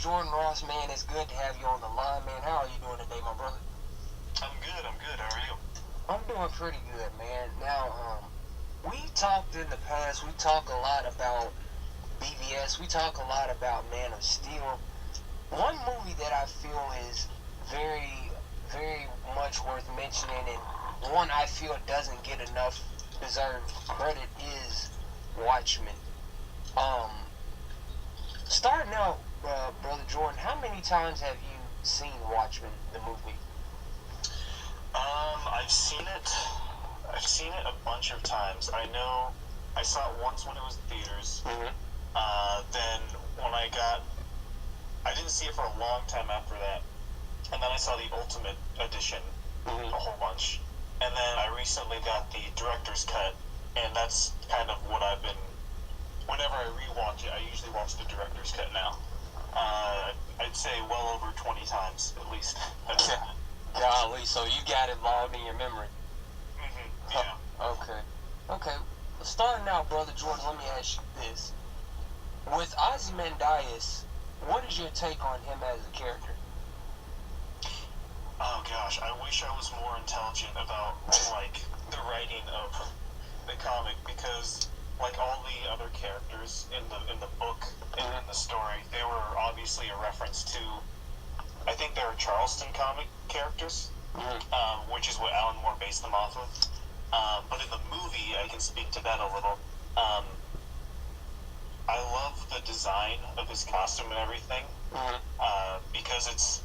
Jordan Ross, man. It's good to have you on the line, man. How are you doing today, my brother? I'm good. How are you? I'm doing pretty good, man. Now, we talked in the past. We talk a lot about BVS. We talk a lot about Man of Steel. One movie that I feel is very, very much worth mentioning, and one I feel doesn't get enough deserved credit is Watchmen. Um, Starting out, Brother Jordan, how many times have you seen Watchmen, the movie? I've seen it. I've seen it a bunch of times. I know I saw it once when it was in theaters. Mm-hmm. Then when I didn't see it for a long time after that. And then I saw the Ultimate Edition Mm-hmm. a whole bunch. And then I recently got the director's cut, and that's kind of what I've been. Whenever I rewatch it, I usually watch the director's cut now. I'd say well over 20 times at least. Golly, so you got it logged in your memory. Yeah. Okay. Okay. Starting out, Brother Jordan, let me ask you this. With Ozymandias, what is your take on him as a character? Oh gosh, I wish I was more intelligent about like the writing of the comic, because like all the other characters in the book and in the story, they were obviously a reference to, I think they were Charleston comic characters, which is what Alan Moore based them off of. But in the movie, I can speak to that a little. I love the design of his costume and everything, because it's,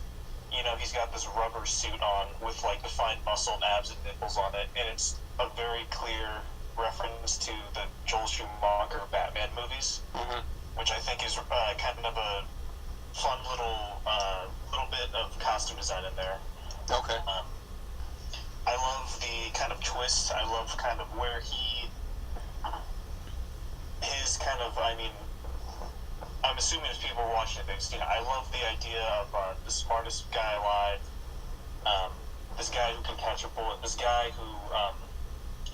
he's got this rubber suit on with like defined muscle and abs and nipples on it, and it's a very clear reference to the Joel Schumacher Batman movies, which I think is kind of a fun little bit of costume design in there. Okay. I love the kind of twist. I love kind of where his kind of, I'm assuming as people are watching it, they've seen it. I love the idea of the smartest guy alive, this guy who can catch a bullet, this guy who,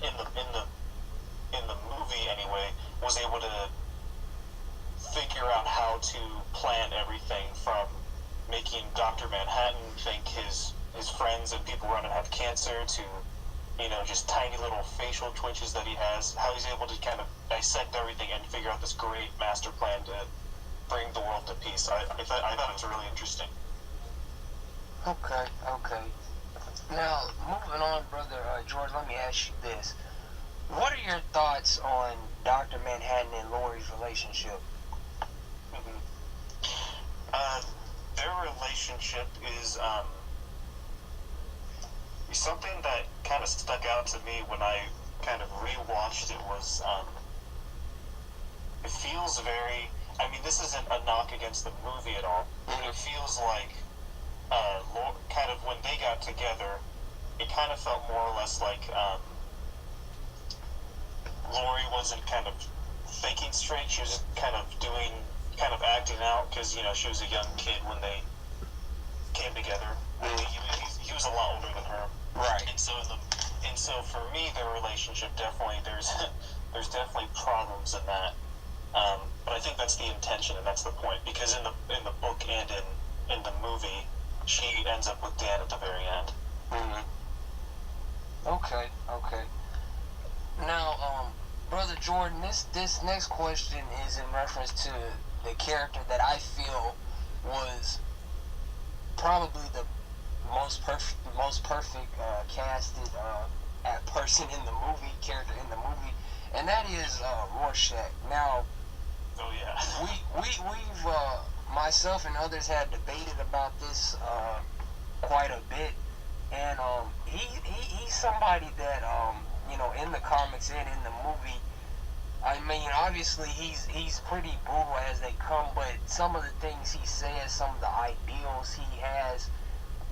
in the movie anyway, was able to figure out how to plan everything, from making Dr. Manhattan think his friends and people around him have cancer, to just tiny little facial twitches that he has, how he's able to kind of dissect everything and figure out this great master plan to bring the world to peace. I thought it was really interesting. Okay. Now, moving on, Brother George, let me ask you this. What are your thoughts on Dr. Manhattan and Laurie's relationship? Their relationship is something that kind of stuck out to me when I kind of rewatched it. Was it feels very, this isn't a knock against the movie at all, but it feels like kind of when they got together, it kind of felt more or less like Laurie wasn't kind of thinking straight. She was kind of acting out, because she was a young kid when they came together. He was a lot older than her, right? And so for me, their relationship definitely there's definitely problems in that. But I think that's the intention and that's the point, because in the book and in the movie, she ends up with Dan at the very end. Okay. Now, Brother Jordan, this next question is in reference to the character that I feel was probably the most perfect casted person in the movie, character in the movie, and that is Rorschach. Now, oh yeah, we've myself and others had debated about this quite a bit, and he's somebody that in the comics and in the movie, obviously he's pretty brutal as they come, but some of the things he says, some of the ideals he has,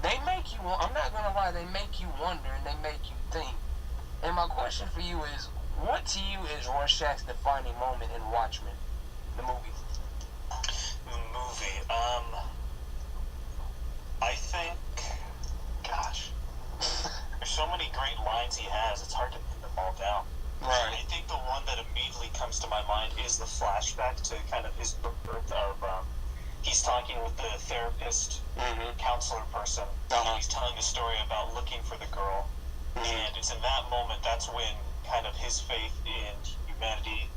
they make you, I'm not gonna lie, they make you wonder and they make you think. And my question for you is, what to you is Rorschach's defining moment in Watchmen, the movie? I think, gosh, there's so many great lines he has, it's hard to pin them all down. Right. I think the one that immediately comes to my mind is the flashback to kind of his birth of he's talking with the therapist, counselor person. He's telling a story about looking for the girl, and it's in that moment that's when kind of his faith in humanity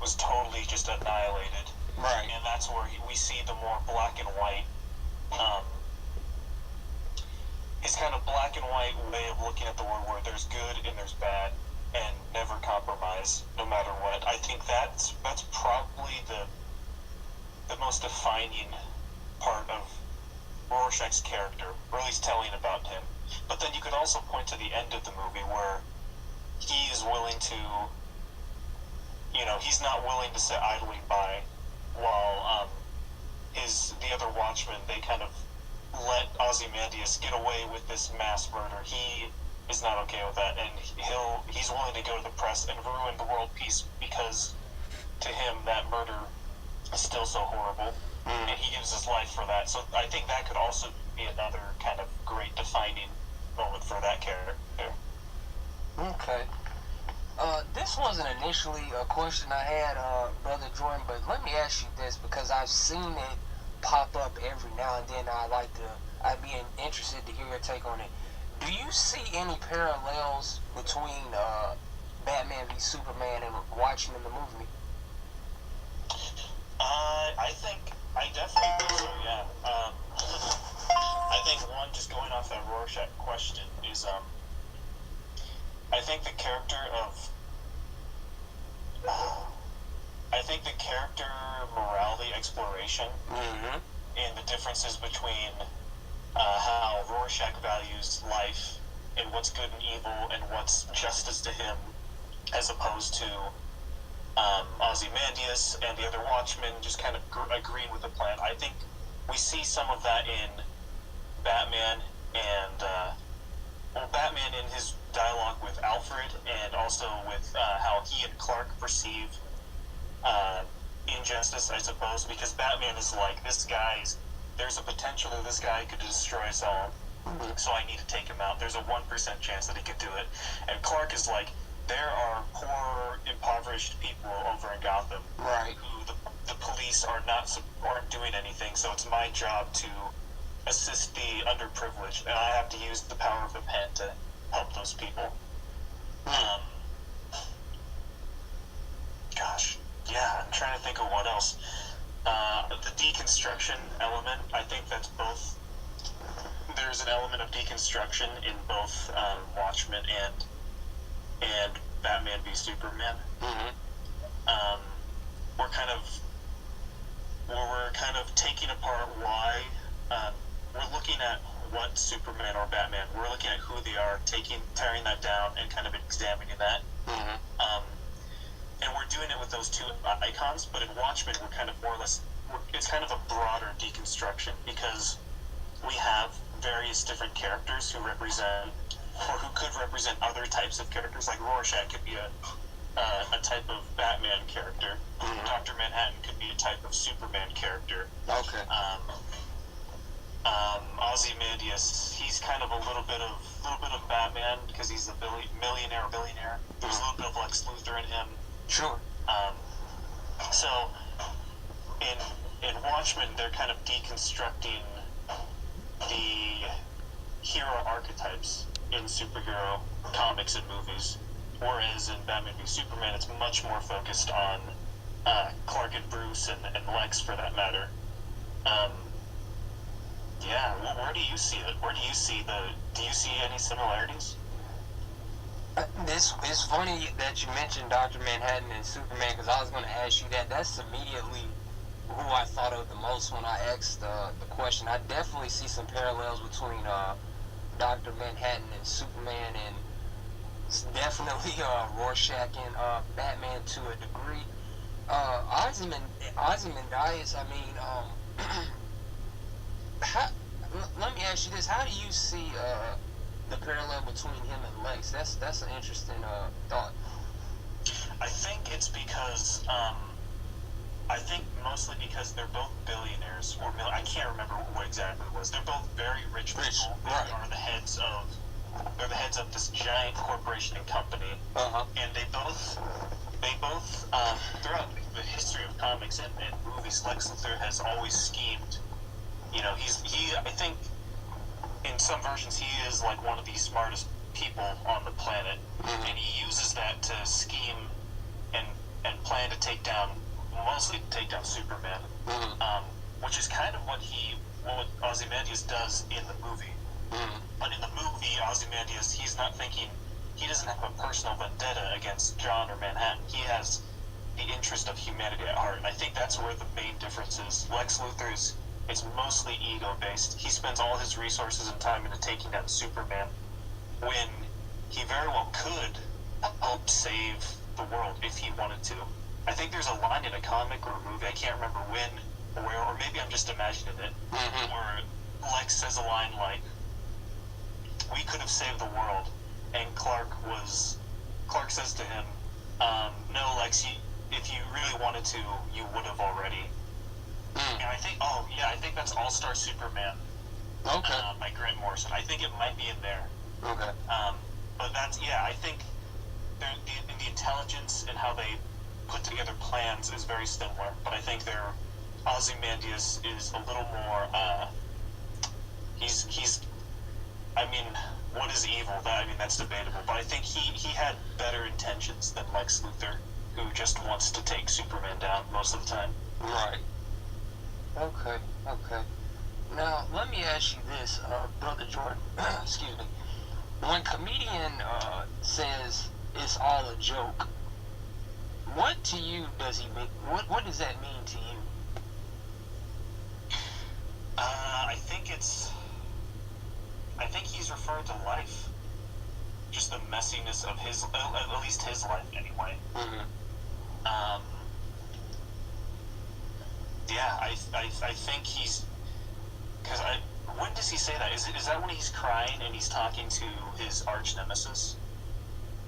was totally just annihilated. Right. And that's where we see the more black and white, his kind of black and white way of looking at the world, where there's good and there's bad, and never compromise, no matter what. I think that's probably the most defining part of Rorschach's character, or at least telling about him. But then you could also point to the end of the movie where he is willing to, he's not willing to sit idly by while the other Watchmen, they kind of let Ozymandias get away with this mass murder. He is not okay with that, and he's willing to go to the press and ruin the world peace because to him that murder is still so horrible, and he gives his life for that. So I think that could also be another kind of great defining moment for that character. Okay. This wasn't initially a question I had, Brother Jordan, but let me ask you this, because I've seen it pop up every now and then. I'd be interested to hear your take on it. Do you see any parallels between Batman v Superman and Watchmen in the movie? I definitely think so, yeah. I think one, just going off that Rorschach question, is I think the character morality exploration and the differences between how Rorschach values life and what's good and evil and what's justice to him, as opposed to Ozymandias and the other Watchmen just kind of agreeing with the plan. I think we see some of that in Batman and Batman in his dialogue with Alfred, and also with how he and Clark perceive injustice, I suppose, because Batman is like, there's a potential that this guy could destroy us all, so I need to take him out. There's a 1% chance that he could do it. And Clark is like, there are poor, impoverished people over in Gotham, right, who the police aren't doing anything, so it's my job to assist the underprivileged, and I have to use the power of the pen to help those people. I'm trying to think of what else. The deconstruction element, I think that's both. There's an element of deconstruction in both Watchmen and Batman v Superman. We're kind of taking apart why. We're looking at what Superman or Batman, we're looking at who they are, tearing that down and kind of examining that. And we're doing it with those two icons, but in Watchmen, we're kind of more or less, it's kind of a broader deconstruction, because we have various different characters who represent, or who could represent other types of characters. Like Rorschach could be a type of Batman character. Dr. Manhattan could be a type of Superman character. Okay. Ozymandias, he's kind of a little bit of Batman because he's a billionaire. There's a little bit of Lex Luthor in him. Sure. So in Watchmen, they're kind of deconstructing the hero archetypes in superhero comics and movies, whereas in Batman v Superman, it's much more focused on Clark and Bruce and Lex, for that matter. Where do you see it? Do you see any similarities? It's funny that you mentioned Dr. Manhattan and Superman, because I was going to ask you that. That's immediately who I thought of the most when I asked the question. I definitely see some parallels between Dr. Manhattan and Superman, and definitely Rorschach and Batman to a degree. Ozymandias, I mean, let me ask you this: how do you see the parallel between him and Lex? That's an interesting thought. I think it's because mostly because they're both billionaires, or I can't remember what exactly it was. They're both very rich people. Right. They're the heads of this giant corporation and company, and they both they both, throughout the history of comics and movies, Lex Luthor has always schemed. You know, I think in some versions he is like one of the smartest people on the planet, and he uses that to scheme and plan to take down, mostly to take down Superman, which is kind of what Ozymandias does in the movie. But in the movie, Ozymandias, he's not thinking, he doesn't have a personal vendetta against John or Manhattan. He has the interest of humanity at heart, and I think that's where the main difference is. Lex Luthor is mostly ego-based. He spends all his resources and time into taking down Superman when he very well could help save the world if he wanted to. I think there's a line in a comic or a movie, I can't remember when or where, or maybe I'm just imagining it, where Lex says a line like, "We could have saved the world," and Clark says to him, "No, Lex, if you really wanted to, you would have already." And I think that's All-Star Superman. Okay. By Grant Morrison. I think it might be in there. Okay. But I think the intelligence and how they put together plans is very similar. But I think Ozymandias is a little more. He's. I mean, what is evil? That's debatable. But I think he had better intentions than Lex Luthor, who just wants to take Superman down most of the time. Right. Okay. Now, let me ask you this, Brother Jordan. Excuse me. When comedian says it's all a joke, what to you does he mean? What does that mean to you? I think he's referring to life. Just the messiness of at least his life, anyway. I think he's, because when does he say that? Is that when he's crying and he's talking to his arch nemesis?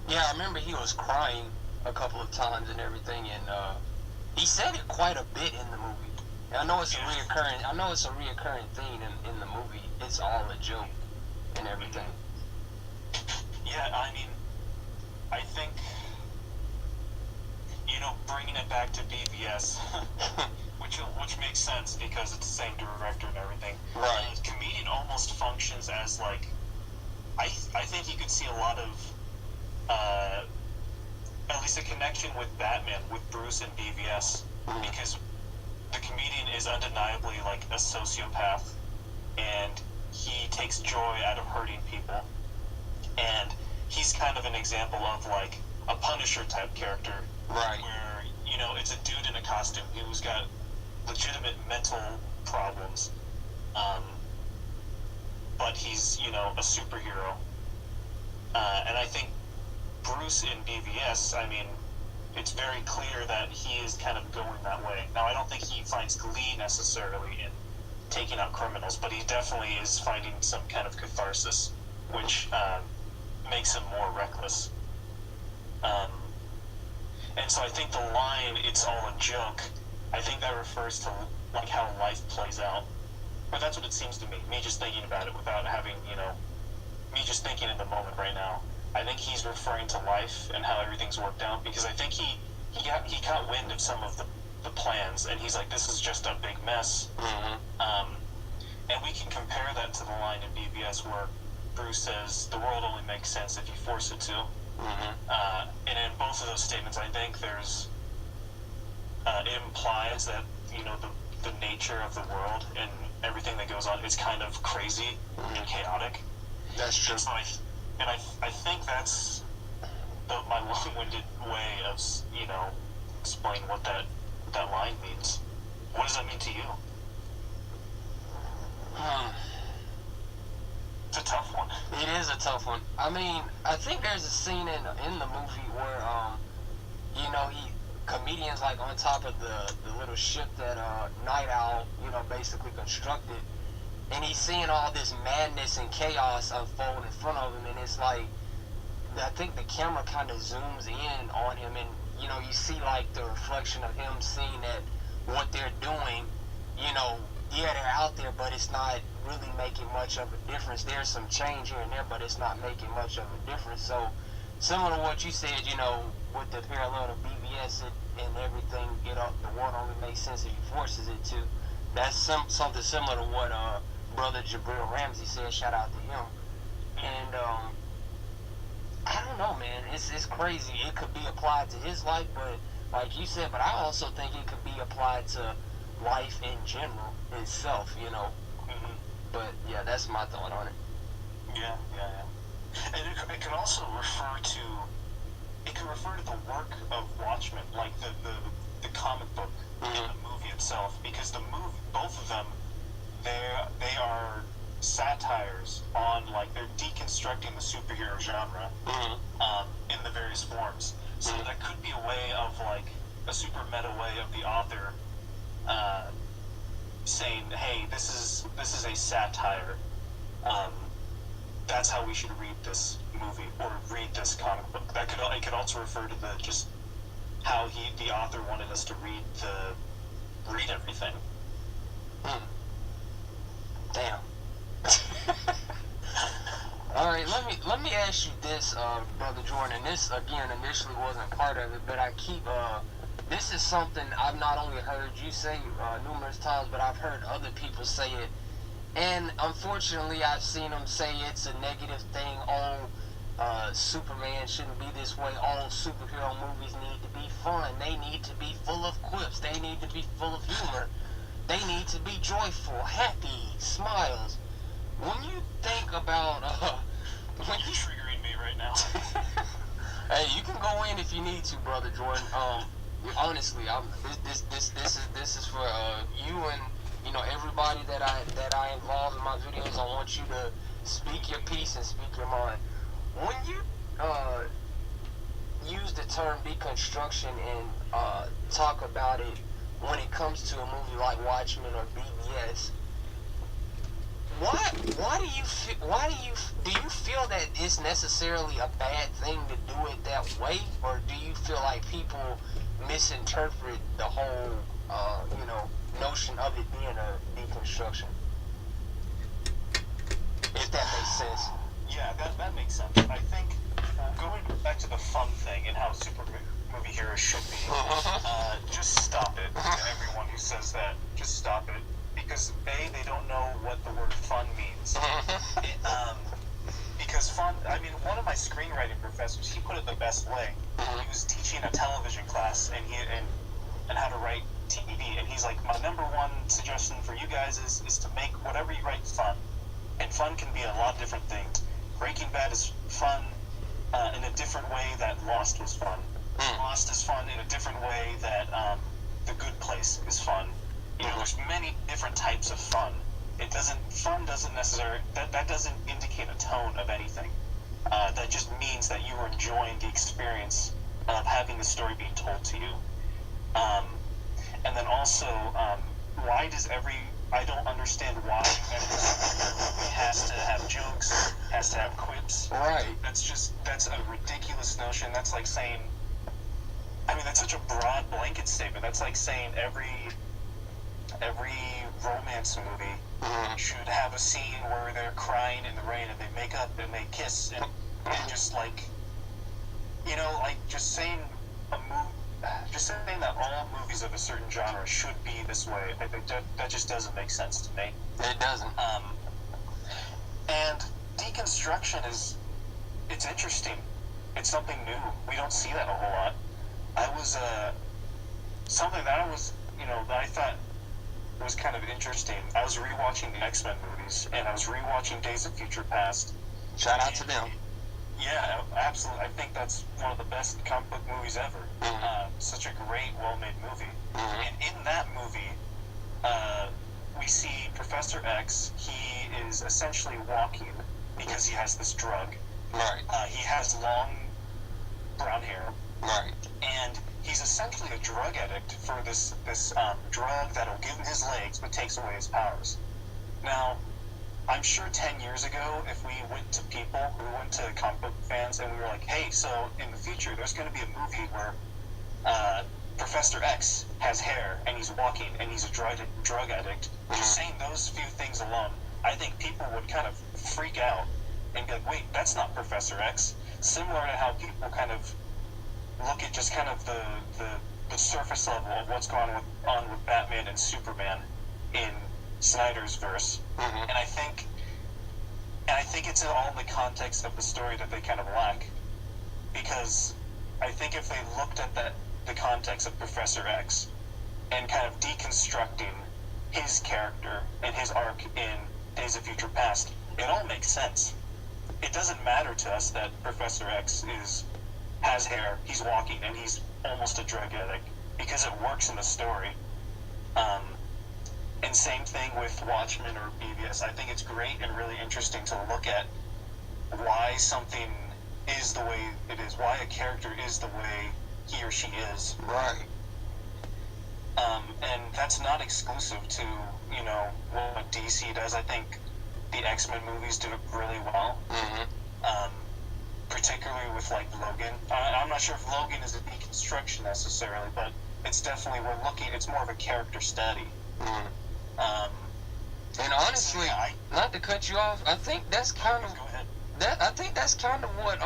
Yeah, I remember he was crying a couple of times and everything, and he said it quite a bit in the movie. I know it's a reoccurring theme in the movie. It's all a joke and everything. Yeah, I think, bringing it back to BVS, which makes sense because it's the same director and everything. Right. The comedian almost functions as like, I think you could see a lot of, at least a connection with Batman, with Bruce and BVS, because the comedian is undeniably like a sociopath, and he takes joy out of hurting people, and he's kind of an example of like a Punisher type character, Right. where it's a dude in a costume who's got legitimate mental problems, but he's a superhero, and I think Bruce in BVS, it's very clear that he is kind of going that way. Now, I don't think he finds glee necessarily in taking out criminals, but he definitely is finding some kind of catharsis, which makes him more reckless. And so I think the line, "It's all a joke," I think that refers to like how life plays out. Or that's what it seems to me. Me just thinking about it without having, me just thinking in the moment right now. I think he's referring to life and how everything's worked out, because I think he got wind of some of the plans, and he's like, this is just a big mess. And we can compare that to the line in BVS where Bruce says, "The world only makes sense if you force it to." And in both of those statements, I think there's it implies that the nature of the world and everything that goes on is kind of crazy and chaotic. That's true. So I think that's my long-winded way of explaining what that line means. What does that mean to you? It's a tough one. It is a tough one. I think there's a scene in the movie where comedians like on top of the little ship that Night Owl basically constructed, and he's seeing all this madness and chaos unfold in front of him, and it's like I think the camera kind of zooms in on him, and you see like the reflection of him seeing that what they're doing, yeah, they're out there, but it's not really making much of a difference. There's some change here and there, but it's not making much of a difference. So similar to what you said, with the parallel to BB BS it and everything get off, the world only makes sense if he forces it to. That's something similar to what brother Jabril Ramsey said. Shout out to him. And I don't know, man. It's crazy. It could be applied to his life, but like you said, but I also think it could be applied to life in general itself. Mm-hmm. But yeah, that's my thought on it. Yeah. And it can also refer to the work of Watchmen, like the comic book and the movie itself, because both of them, they are satires on, like, they're deconstructing the superhero genre in the various forms. So that could be a way of, like, a super meta way of the author saying, hey, this is a satire. That's how we should read this movie or read this comic book. It could also refer to just how the author wanted us to read everything. Damn. All right, let me ask you this, brother Jordan. And this again initially wasn't part of it, but I keep this is something I've not only heard you say numerous times, but I've heard other people say it. And unfortunately, I've seen them say it's a negative thing. Superman shouldn't be this way. All superhero movies need to be fun. They need to be full of quips. They need to be full of humor. They need to be joyful, happy, smiles. When you think about, You're triggering me right now. Hey, you can go in if you need to, brother Jordan. Honestly, this is for you and everybody that I involve in my videos. I want you to speak your piece and speak your mind. When you use the term deconstruction and talk about it when it comes to a movie like Watchmen or BBS, why do you feel that it's necessarily a bad thing to do it that way, or do you feel like people misinterpret the whole notion of it being a deconstruction? If that makes sense. Yeah, that makes sense. I think going back to the fun thing and how super movie heroes should be, just stop it. To everyone who says that, just stop it. Because they don't know what the word fun means. Because fun, one of my screenwriting professors, he put it the best way. He was teaching a television class and how to write TV, and he's like, my number one suggestion for you guys is to make whatever you write fun. And fun can be a lot of different things. Breaking Bad is fun in a different way that Lost was fun. Lost is fun in a different way that The Good Place is fun. There's many different types of fun. Fun doesn't necessarily, that doesn't indicate a tone of anything. That just means that you are enjoying the experience of having the story being told to you. And then also, I don't understand why every movie has to have jokes, has to have quips. Right. That's a ridiculous notion. That's like saying, that's such a broad blanket statement. That's like saying every romance movie should have a scene where they're crying in the rain and they make up and they kiss and just like, just saying that all movies of a certain genre should be this way. I think that just doesn't make sense to me. It doesn't. And deconstruction it's interesting. It's something new. We don't see that a whole lot. Something that I thought was kind of interesting. I was rewatching the X-Men movies, and I was rewatching Days of Future Past. Shout out to them. Yeah, absolutely. I think that's one of the best comic book movies ever. Such a great, well-made movie. And in that movie, we see Professor X. He is essentially walking because he has this drug. Right. He has long brown hair. Right. And he's essentially a drug addict for this drug that'll give him his legs but takes away his powers. Now, I'm sure 10 years ago, if we went to comic book fans and we were like, hey, so in the future there's going to be a movie where Professor X has hair and he's walking and he's a drug addict, just saying those few things alone, I think people would kind of freak out and be like, wait, that's not Professor X. Similar to how people kind of look at just kind of the surface level of what's going on with Batman and Superman in Snyder's verse. Mm-hmm. And I think it's in all the context of the story that they kind of lack. Because I think if they looked at the context of Professor X and kind of deconstructing his character and his arc in Days of Future Past, it all makes sense. It doesn't matter to us that Professor X has hair, he's walking, and he's almost a drug addict, because it works in the story. And same thing with Watchmen or BVS. I think it's great and really interesting to look at why something is the way it is, why a character is the way he or she is. Right. And that's not exclusive to, what DC does. I think the X-Men movies do it really well. Mm-hmm. Particularly with, like, Logan. I'm not sure if Logan is a deconstruction necessarily, but it's definitely, it's more of a character study. Mm-hmm. And honestly, not to cut you off, I think that's kind of... Go ahead. I think that's kind of what,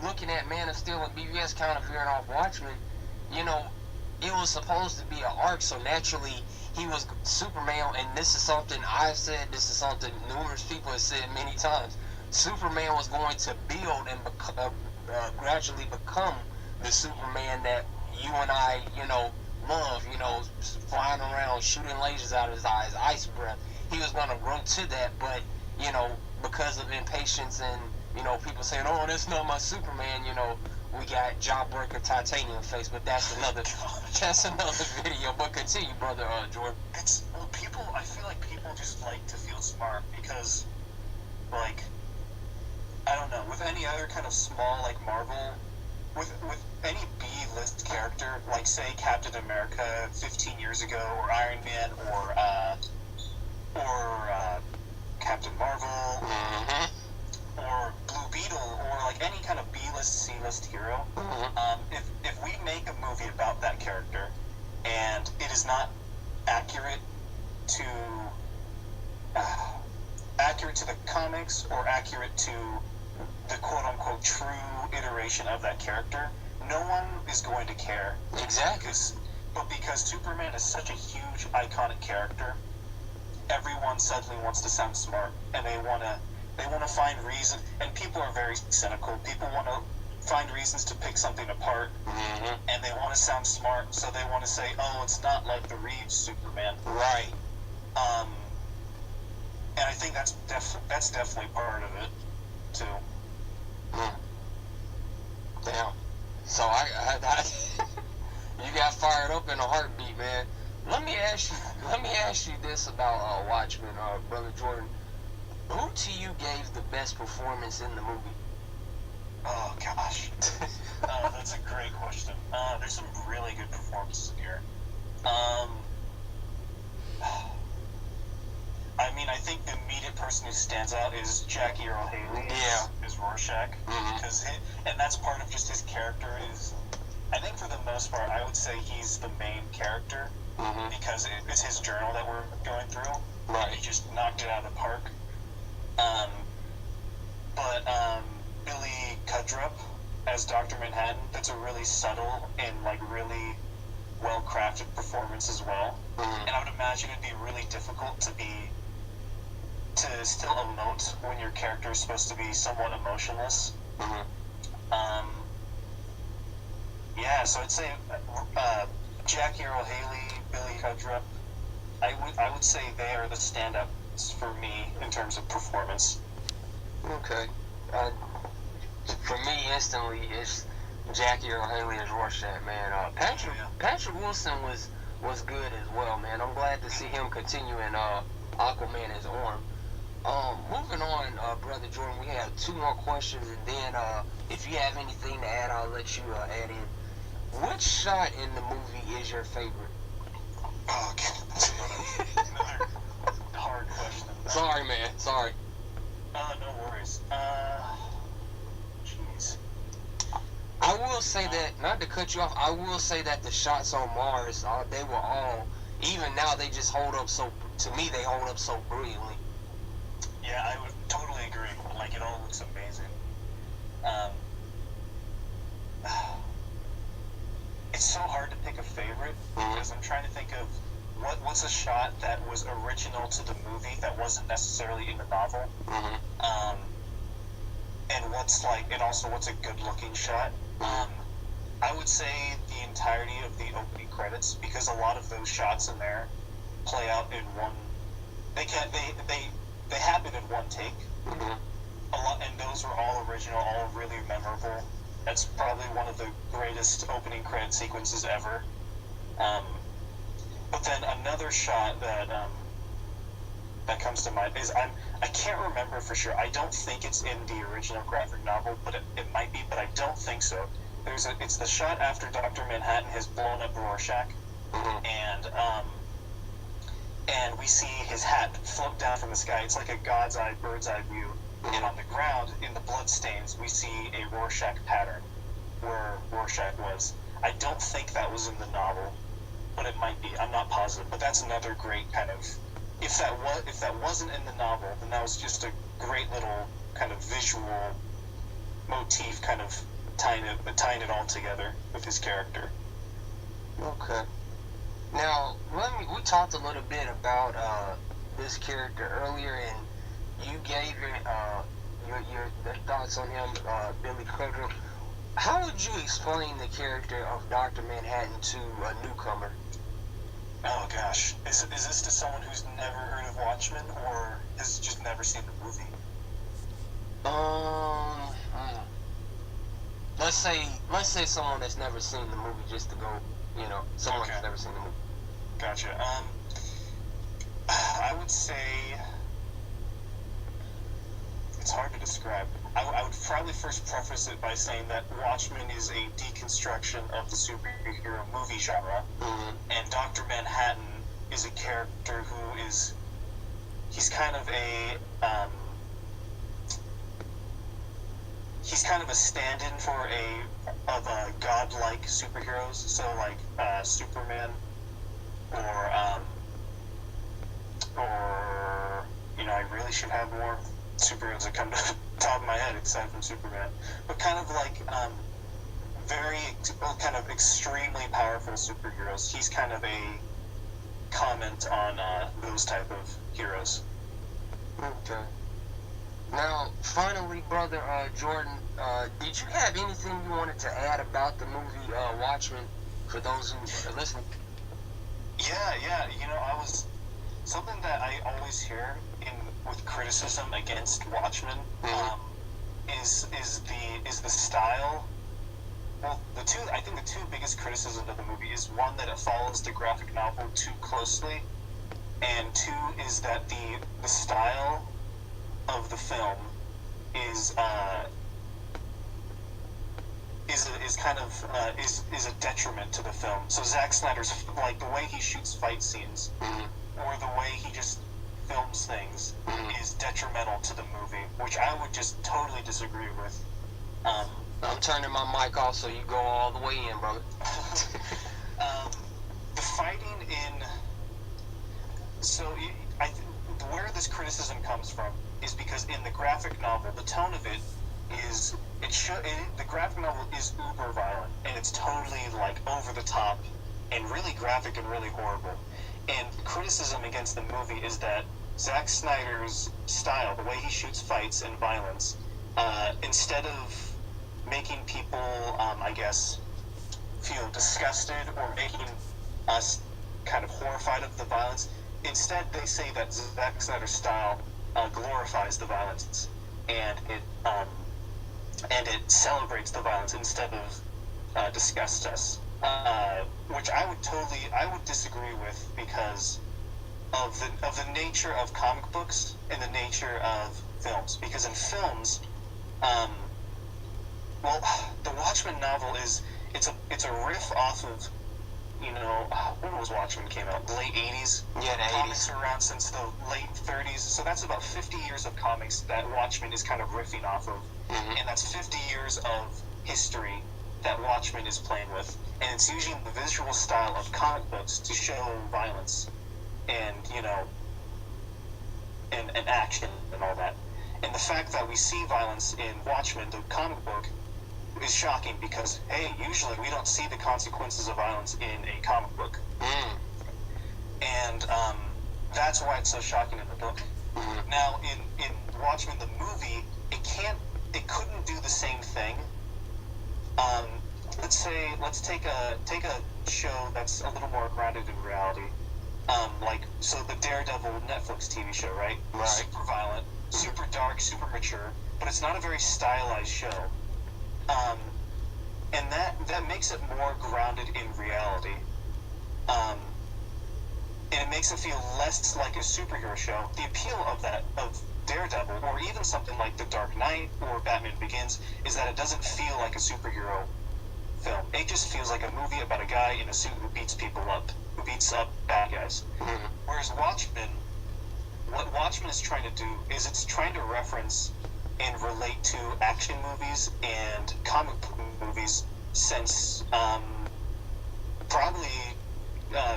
looking at Man of Steel and BVS kind of veering off Watchmen, it was supposed to be an arc, so naturally he was Superman, and this is something I've said, this is something numerous people have said many times. Superman was going to build and gradually become the Superman that you and I, love, flying around, shooting lasers out of his eyes, ice breath. He was going to grow to that, but, because of impatience and, people saying, oh, that's not my Superman, we got Jawbreaker Titanium face, but that's another video. But continue, brother Jordan. I feel like people just like to feel smart because, like, I don't know, with any other kind of small, like, Marvel, with any B-list character, like, say, Captain America 15 years ago, or Iron Man, or Captain Marvel, Mm-hmm. or Blue Beetle, or, like, any kind of B-list, C-list hero, Mm-hmm. if we make a movie about that character, and it is not accurate to the comics, or accurate to the quote-unquote true iteration of that character, no one is going to care. Exactly. But because Superman is such a huge, iconic character, everyone suddenly wants to sound smart, and they want to find reason, and people are very cynical. People want to find reasons to pick something apart, Mm-hmm. and they want to sound smart, so they want to say, oh, it's not like the Reeves Superman. Right. And I think that's definitely part of it, too. Damn. So I you got fired up in a heartbeat, man. Let me ask you this about Watchmen, brother Jordan. Who to you gave the best performance in the movie? Oh gosh, that's a great question. There's some really good performances here. I mean, I think the immediate person who stands out is Jackie Earle Haley. Yeah. Is Rorschach, because and that's part of just his character. Is I think for the most part, I would say he's the main character, because it's his journal that we're going through. Right. He just knocked it out of the park. But Billy Cudrup as Dr. Manhattan, that's a really subtle and, like, really well-crafted performance as well. And I would imagine it'd be really difficult to still emote when your character is supposed to be somewhat emotionless. Yeah, so I'd say Jackie Earle Haley, Billy Cudrup, I would say they are the stand-ups for me in terms of performance. Okay. For me, instantly, it's Jackie Earle Haley as Rorschach, man. Patrick Wilson was good as well, man. I'm glad to see him continue in Aquaman as Orm. Moving on, brother Jordan, we have two more questions, and then if you have anything to add, I'll let you add in. Which shot in the movie is your favorite? Oh, okay. That's another hard question. Sorry, man. Sorry. No worries. Jeez. I will say that, not to cut you off, I will say that the shots on Mars, they were all, even now, they just hold up to me, they hold up so brilliantly. Yeah, I would totally agree. Like, it all looks amazing. it's so hard to pick a favorite Mhm. because I'm trying to think of what's a shot that was original to the movie that wasn't necessarily in the novel, Mhm. um, and what's a good looking shot. I would say the entirety of the opening credits because a lot of those shots in there play out in one. They can they happen in one take. Mhm. A lot, and those were all original, all really memorable. That's probably one of the greatest opening credit sequences ever. Um, but then another shot that comes to mind is I can't remember for sure. I don't think it's in the original graphic novel, but it might be, but I don't think so. It's the shot after Dr. Manhattan has blown up Rorschach, Mhm. and we see his hat float down from the sky. It's like a god's eye, bird's eye view. And on the ground, in the bloodstains, we see a Rorschach pattern where Rorschach was. I don't think that was in the novel, but it might be. I'm not positive. But that's another great kind of. If that wasn't in the novel, then that was just a great little kind of visual motif, kind of tying it all together with his character. Okay. Now, we talked a little bit about this character earlier, and you gave your thoughts on him, Billy Crudup. How would you explain the character of Dr. Manhattan to a newcomer? Oh gosh, is this to someone who's never heard of Watchmen or has just never seen the movie? Hmm. Let's say someone that's never seen the movie, just to go, someone Okay. that's never seen the movie. Gotcha. I would say it's hard to describe. I would probably first preface it by saying that Watchmen is a deconstruction of the superhero movie genre, Mhm. and Dr. Manhattan is a character who is he's kind of a stand-in for a godlike superheroes. So like Superman or I really should have more superheroes that come to the top of my head aside from Superman, but kind of like very kind of extremely powerful superheroes. He's kind of a comment on those type of heroes. Okay. Now, finally, brother Jordan, did you have anything you wanted to add about the movie Watchmen for those who are listening? Yeah. I was something that I always hear with criticism against Watchmen is the style. Well, I think the two biggest criticisms of the movie is one that it follows the graphic novel too closely, and two is that the style of the film is is a detriment to the film. So Zack Snyder's like the way he shoots fight scenes or the way he just films things is detrimental to the movie, which I would just totally disagree with. I'm turning my mic off so you go all the way in, brother. The fighting in where this criticism comes from is because in the graphic novel, the tone of it is the graphic novel is uber violent and it's totally like over the top and really graphic and really horrible. And the criticism against the movie is that Zack Snyder's style, the way he shoots fights and violence, instead of making people, I guess, feel disgusted or making us kind of horrified of the violence, instead they say that Zack Snyder's style glorifies the violence and it celebrates the violence instead of disgusts us. Which I would disagree with because of the nature of comic books and the nature of films. Because in films, um, well, the Watchmen novel it's a riff off of when was Watchmen came out? The late 80s? Yeah, the 80s. Comics are around since the late 30s, so that's about 50 years of comics that Watchmen is kind of riffing off of. And that's 50 years of history that Watchmen is playing with. And it's using the visual style of comic books to show violence and, and action and all that. And the fact that we see violence in Watchmen, the comic book, is shocking because, hey, usually we don't see the consequences of violence in a comic book. And that's why it's so shocking in the book. Now, in Watchmen the movie, it couldn't do the same thing. Let's take a show that's a little more grounded in reality. So the Daredevil Netflix TV show, right? Right. Super violent, super dark, super mature, but it's not a very stylized show. And that makes it more grounded in reality. And it makes it feel less like a superhero show. The appeal of Daredevil, or even something like The Dark Knight or Batman Begins, is that it doesn't feel like a superhero film. It just feels like a movie about a guy in a suit who beats people up, who beats up bad guys. Whereas what Watchmen is trying to do is it's trying to reference and relate to action movies and comic book movies since probably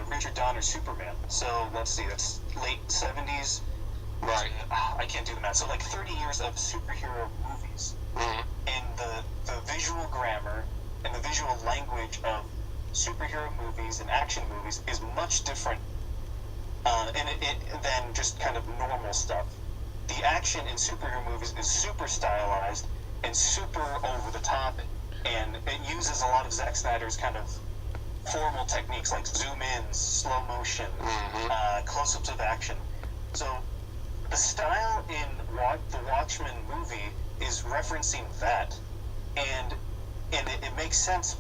Richard Donner's Superman. So let's see, that's late 70s. Right. I can't do the math. So like 30 years of superhero movies. And the visual grammar and the visual language of superhero movies and action movies is much different than just kind of normal stuff. The action in superhero movies is super stylized and super over the top, and it uses a lot of Zack Snyder's kind of formal techniques like zoom ins, slow motion, close-ups of action. So the style in the Watchmen movie is referencing that, and it makes sense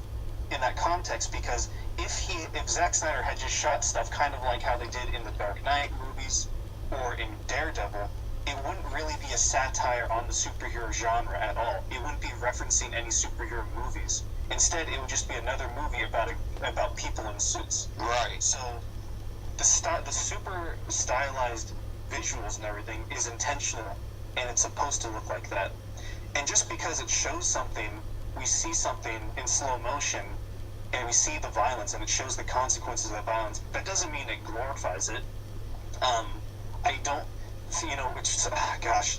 in that context, because if Zack Snyder had just shot stuff kind of like how they did in the Dark Knight movies or in Daredevil, it wouldn't really be a satire on the superhero genre at all. It wouldn't be referencing any superhero movies. Instead, it would just be another movie about people in suits. Right. So the super stylized visuals and everything is intentional, and it's supposed to look like that. And just because it shows something, we see something in slow motion, and we see the violence, and it shows the consequences of that violence, that doesn't mean it glorifies it. I don't, gosh,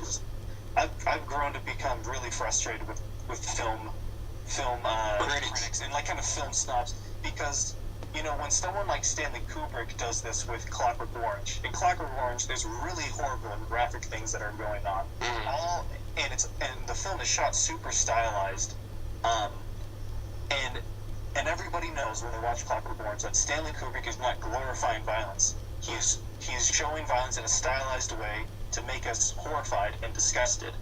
I've grown to become really frustrated with film critics and like kind of film snobs, because when someone like Stanley Kubrick does this with Clockwork Orange, in Clockwork Orange there's really horrible and graphic things that are going on, and the film is shot super stylized, and everybody knows when they watch Clockwork Orange that Stanley Kubrick is not glorifying violence. He's showing violence in a stylized way to make us horrified and disgusted.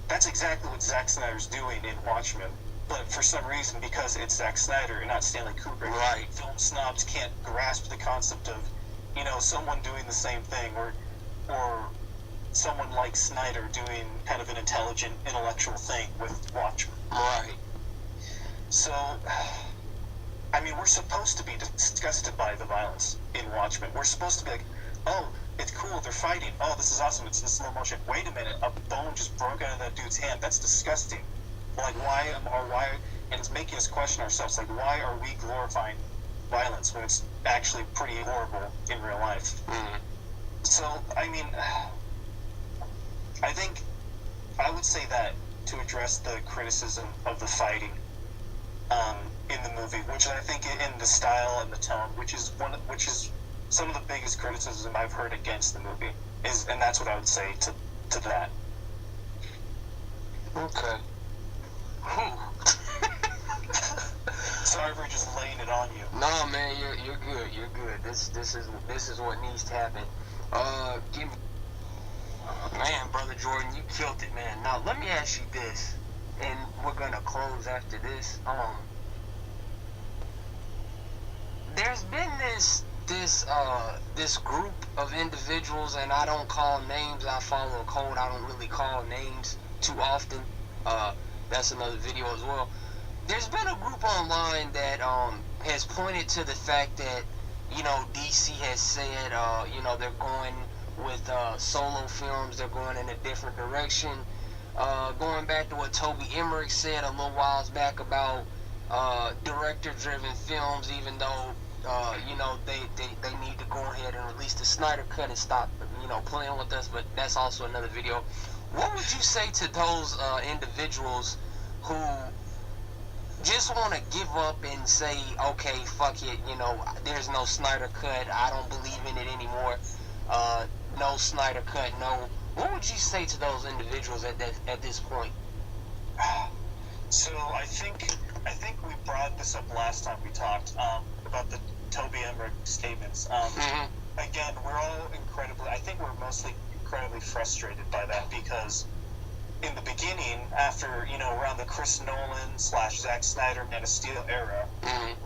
That's exactly what Zack Snyder's doing in Watchmen. But for some reason, because it's Zack Snyder and not Stanley Kubrick, right, film snobs can't grasp the concept of, someone doing the same thing, or someone like Snyder doing kind of an intelligent, intellectual thing with Watchmen. Right. So, we're supposed to be disgusted by the violence in Watchmen. We're supposed to be like, oh, it's cool, they're fighting. Oh, this is awesome, it's in slow motion. Wait a minute, a bone just broke out of that dude's hand. That's disgusting. Like, and it's making us question ourselves, like, why are we glorifying violence when it's actually pretty horrible in real life? So, I think I would say that to address the criticism of the fighting in the movie, which I think in the style and the tone, which is some of the biggest criticism I've heard against the movie, and that's what I would say to that. Okay. Sorry for just laying it on you. No, man, you're good. You're good. This is what needs to happen. Give me, man, brother Jordan, you killed it, man. Now let me ask you this, and we're gonna close after this. There's been this group of individuals, and I don't call names. I follow a code. I don't really call names too often. That's another video as well. There's been a group online that has pointed to the fact that DC has said they're going with solo films. They're going in a different direction. Going back to what Toby Emmerich said a little whiles back about director-driven films, even though they need to go ahead and release the Snyder Cut and stop playing with us. But that's also another video. What would you say to those individuals who just want to give up and say, okay, fuck it, there's no Snyder cut. I don't believe in it anymore. No Snyder cut. No. What would you say to those individuals at this point? So I think we brought this up last time we talked about the Toby Emmerich statements. Again, we're all I think we're mostly incredibly frustrated by that because in the beginning, after, around the Chris Nolan / Zack Snyder Man of Steel era,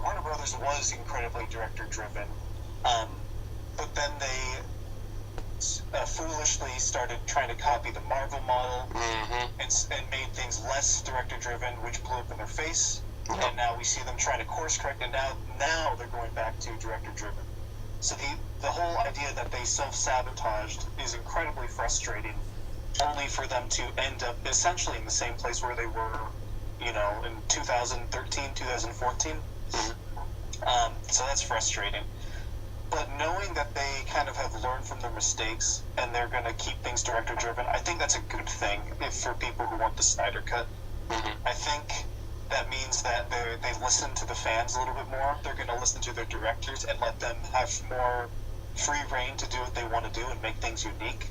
Warner Brothers was incredibly director driven. But then they foolishly started trying to copy the Marvel model and made things less director driven, which blew up in their face. And now we see them trying to course correct, and now they're going back to director driven. So the whole idea that they self-sabotaged is incredibly frustrating, only for them to end up essentially in the same place where they were, in 2013, 2014. So that's frustrating. But knowing that they kind of have learned from their mistakes and they're going to keep things director driven, I think that's a good thing for people who want the Snyder cut. I think that means that they listen to the fans a little bit more. They're going to listen to their directors and let them have more free reign to do what they want to do and make things unique.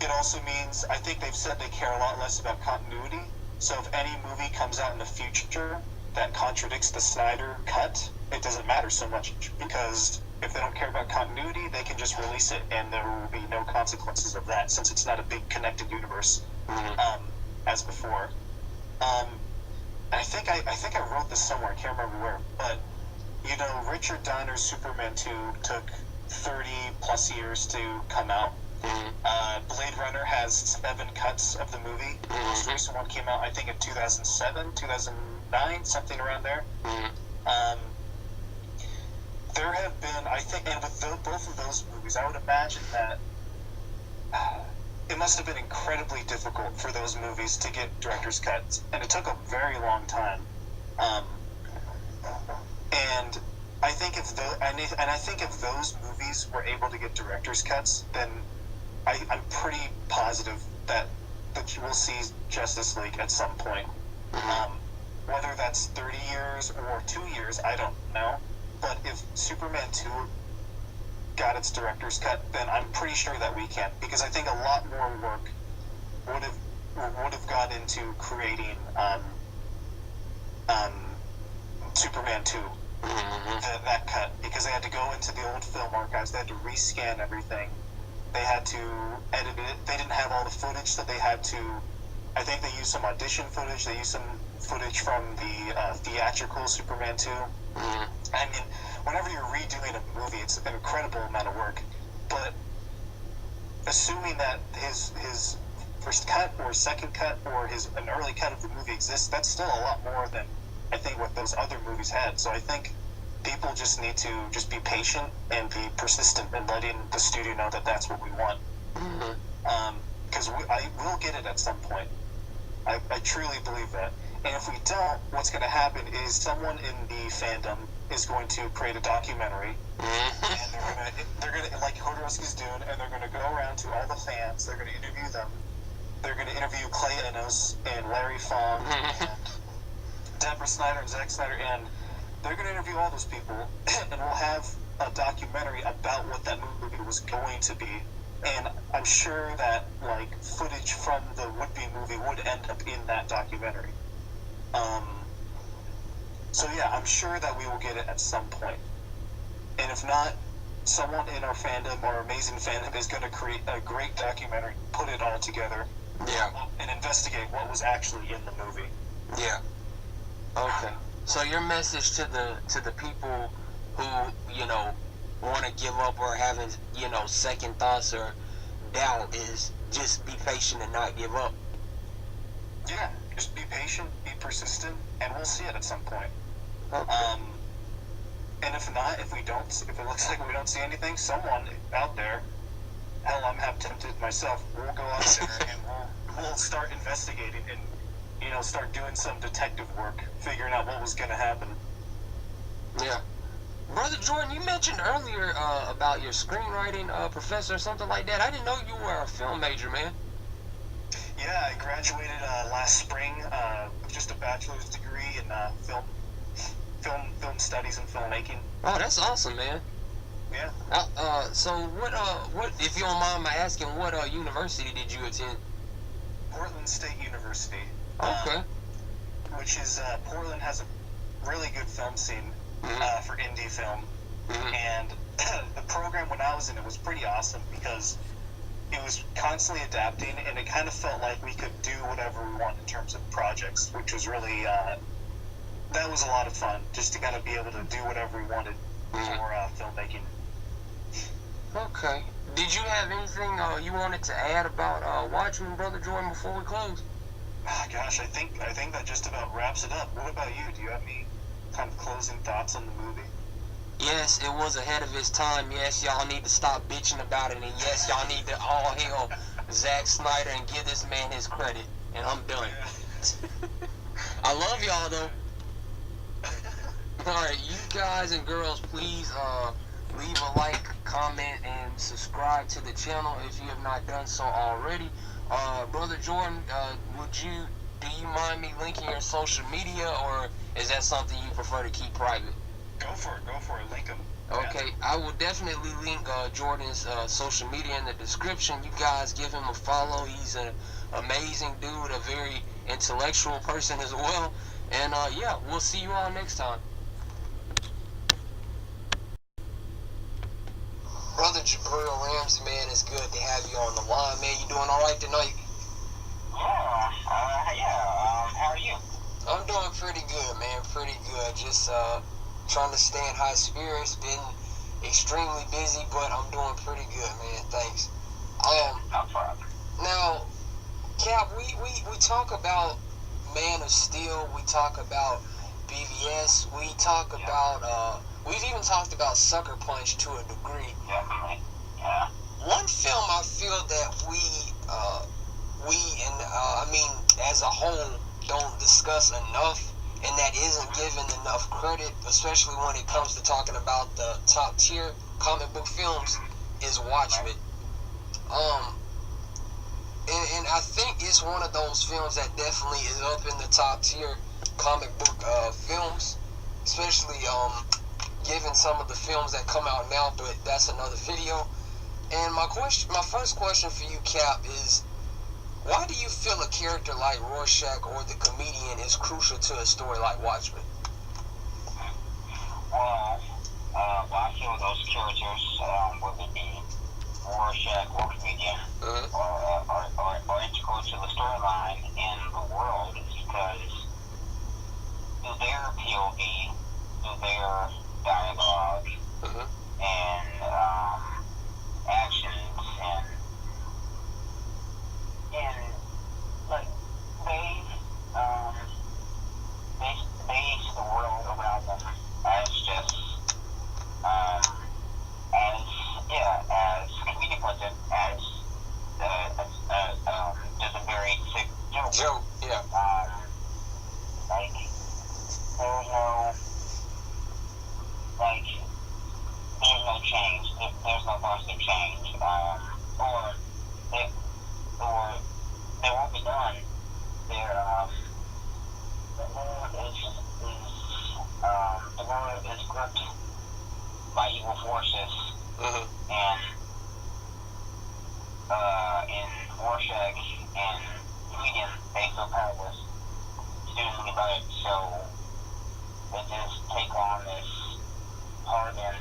It also means, I think they've said they care a lot less about continuity. So if any movie comes out in the future that contradicts the Snyder cut, it doesn't matter so much, because if they don't care about continuity, they can just release it and there will be no consequences of that, since it's not a big connected universe as before. I think I wrote this somewhere, I can't remember where, but Richard Donner's Superman 2 took 30 plus years to come out. Blade Runner has 7 cuts of the movie. The most recent one came out, I think, in 2007, 2009, something around there. There have been, I think, and with both of those movies, I would imagine that it must have been incredibly difficult for those movies to get director's cuts, and it took a very long time. And I think if those movies were able to get director's cuts, then I'm pretty positive that we'll see Justice League at some point. Whether that's 30 years or 2 years, I don't know. But if Superman 2 got its director's cut, then I'm pretty sure that we can, because I think a lot more work would have gone into creating Superman 2. That cut, because they had to go into the old film archives, they had to rescan everything, they had to edit it, they didn't have all the footage, so they had to, I think they used some audition footage, they used some footage from the theatrical Superman 2. I mean, whenever you're redoing a movie, it's an incredible amount of work, but assuming that his first cut or second cut or an early cut of the movie exists, that's still a lot more than I think what those other movies had. So I think people just need to just be patient and be persistent in letting the studio know that that's what we want. Because I will get it at some point. I truly believe that. And if we don't, what's going to happen is someone in the fandom is going to create a documentary, and they're gonna like Jodorowsky's doing, and they're going to go around to all the fans. They're going to interview them. They're going to interview Clay Enos and Larry Fong and Deborah Snyder and Zack Snyder, and they're going to interview all those people, and we'll have a documentary about what that movie was going to be. And I'm sure that footage from the would-be movie would end up in that documentary. So yeah, I'm sure that we will get it at some point. And if not, someone in our fandom, our amazing fandom, is going to create a great documentary, put it all together, and investigate what was actually in the movie. Yeah. Okay. So your message to the people who want to give up or having second thoughts or doubt is just be patient and not give up. Yeah, just be patient, be persistent, and we'll see it at some point. Okay. And if not, if it looks like we don't see anything, someone out there, hell, I'm half tempted myself, we'll go out there and we'll start investigating and start doing some detective work, figuring out what was going to happen. Yeah. Brother Jordan, you mentioned earlier about your screenwriting professor or something like that. I didn't know you were a film major, man. Yeah, I graduated last spring with just a bachelor's degree in film studies and filmmaking. Oh, that's awesome, man. Yeah. So what, if you don't mind my asking, what university did you attend? Portland State University. Okay. Which is Portland has a really good film scene for indie film, and the program when I was in it was pretty awesome because it was constantly adapting, and it kind of felt like we could do whatever we want in terms of projects, which was really that was a lot of fun just to kind of be able to do whatever we wanted for filmmaking. Okay. Did you have anything you wanted to add about Watchmen, Brother Jordan, before we close? Gosh, I think that just about wraps it up. What about you? Do you have any kind of closing thoughts on the movie? Yes, it was ahead of its time. Yes, y'all need to stop bitching about it, and yes, y'all need to all hail Zack Snyder and give this man his credit. And I'm done. I love y'all though. Alright, you guys and girls, please leave a like, comment, and subscribe to the channel if you have not done so already. Brother Jordan, do you mind me linking your social media, or is that something you prefer to keep private? Go for it, link them. Okay, I will definitely link Jordan's social media in the description. You guys give him a follow. He's an amazing dude, a very intellectual person as well. And yeah, we'll see you all next time. Brother Jabril Ramsey, man, it's good to have you on the line, man. You doing all right tonight? How are you? I'm doing pretty good, man. Pretty good. Just trying to stay in high spirits. Been extremely busy, but I'm doing pretty good, man. Thanks. No problem. Now, Cap, we talk about Man of Steel. We talk about BVS. We talk about we've even talked about Sucker Punch to a degree. Definitely. Yeah. One film I feel that we and I mean as a whole don't discuss enough, and that isn't given enough credit, especially when it comes to talking about the top tier comic book films, is Watchmen. And I think it's one of those films that definitely is up in the top tier comic book films, especially given some of the films that come out now, but that's another video. And my first question for you, Cap, is why do you feel a character like Rorschach or the comedian is crucial to a story like Watchmen? Well, I feel those characters, whether it be Rorschach or comedian, are integral to the storyline in the world because through their POV, through their dialogue, and actions, and like they see the world around them as just as comedic content, as just a very sick joke. Yeah. Like there's no change. There's no positive change. Or they won't be done. The world is gripped by evil forces, and in Rorschach and comedian, they feel powerless to do anything about it. So they just take on this hardened,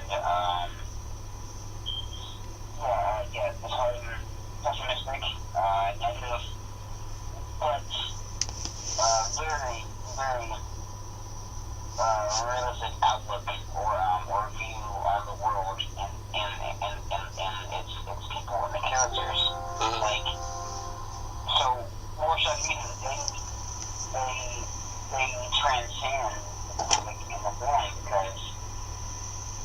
this hardened, pessimistic, negative, but very, very realistic outlook or view on the world and its people and the characters. Like, so Rorschach, they transcend the comic in the film because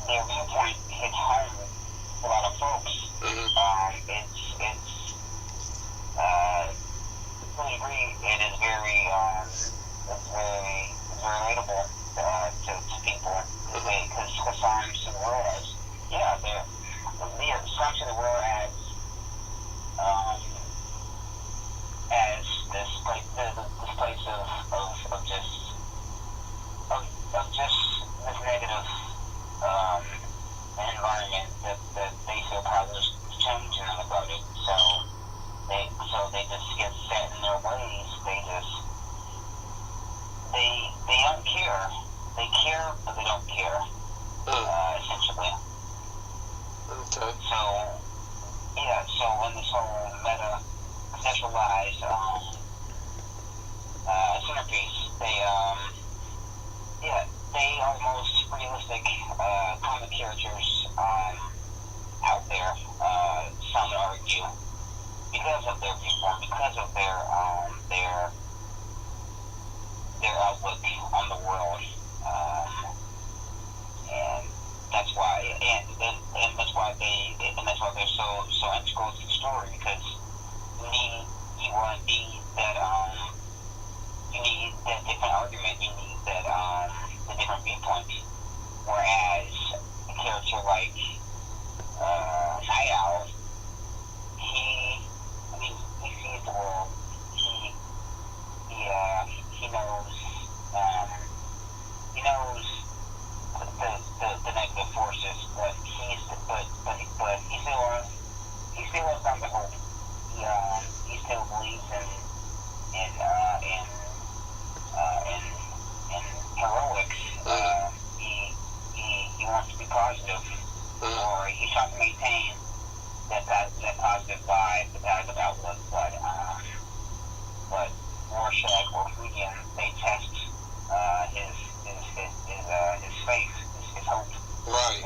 their viewpoint hits home with a lot of folks. I agree. It is very relatable to people because some see the world as some see the world as Okay. So, yeah, so in this whole meta conceptualized centerpiece, they almost realistic comic characters out there, some would argue, because of their viewpoint, because of their outlook on the world, and that's why, and that's why they're so integral to the story, because you need that different argument, you need that the different viewpoint, whereas a character like Night Owl, he sees the world, he knows, he knows the negative forces, but he still has found the hope. He still believes in heroics. He wants to be positive, or he tries to maintain that positive vibe, the positive outlook. But Rorschach or Comedian, they test his faith, his hope. Right.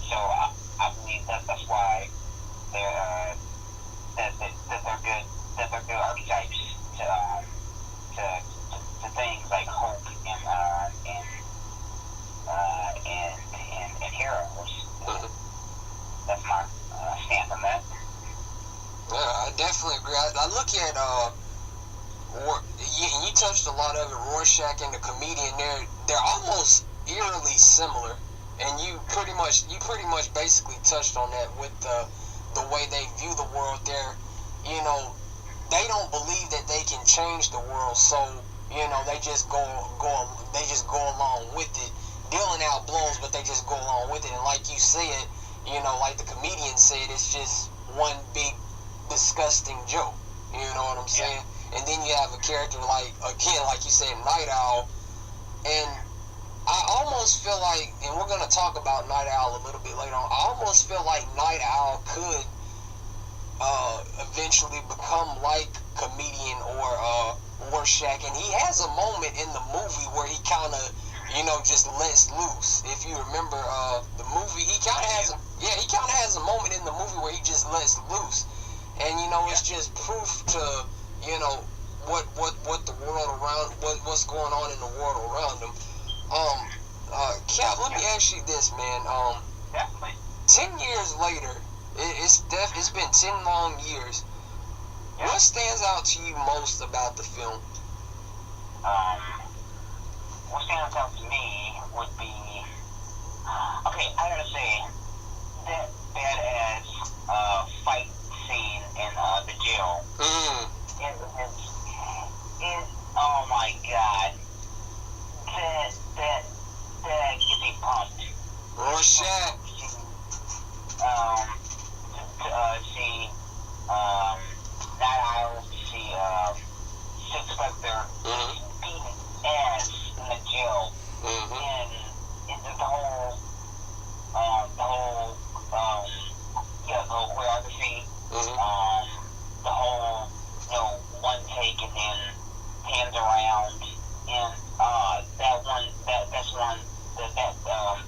So I believe that's why they're good archetypes to things like hope and heroes. That's my stance on that. Yeah, I definitely agree. I look at you touched a lot of it. Rorschach and the Comedian, they're almost eerily similar, and you pretty much basically touched on that with the way they view the world. They don't believe that they can change the world, so they just go along with it, dealing out blows, but they just go along with it. And like you said, like the Comedian said, it's just one big disgusting joke. You know what I'm saying? Yeah. And then you have a character like you said, Night Owl, and I almost feel like, and we're gonna talk about Night Owl a little bit later on, I almost feel like Night Owl could eventually become like Comedian or Rorschach, and he has a moment in the movie where he kind of just lets loose. If you remember the movie, he kind of has a moment in the movie where he just lets loose, and it's just proof to what the world around what's going on in the world around him. Cap, let me ask you this, man. 10 years later, it's been 10 long years. Yeah. What stands out to you most about the film? What stands out to me would be, okay, I gotta say, that badass fight scene in the jail. Oh my god. That gets me pumped. Rorschach. To see Night Owl, to see Six Spectre beating ass in the jail, and the whole choreography, the whole one take and then hands around, and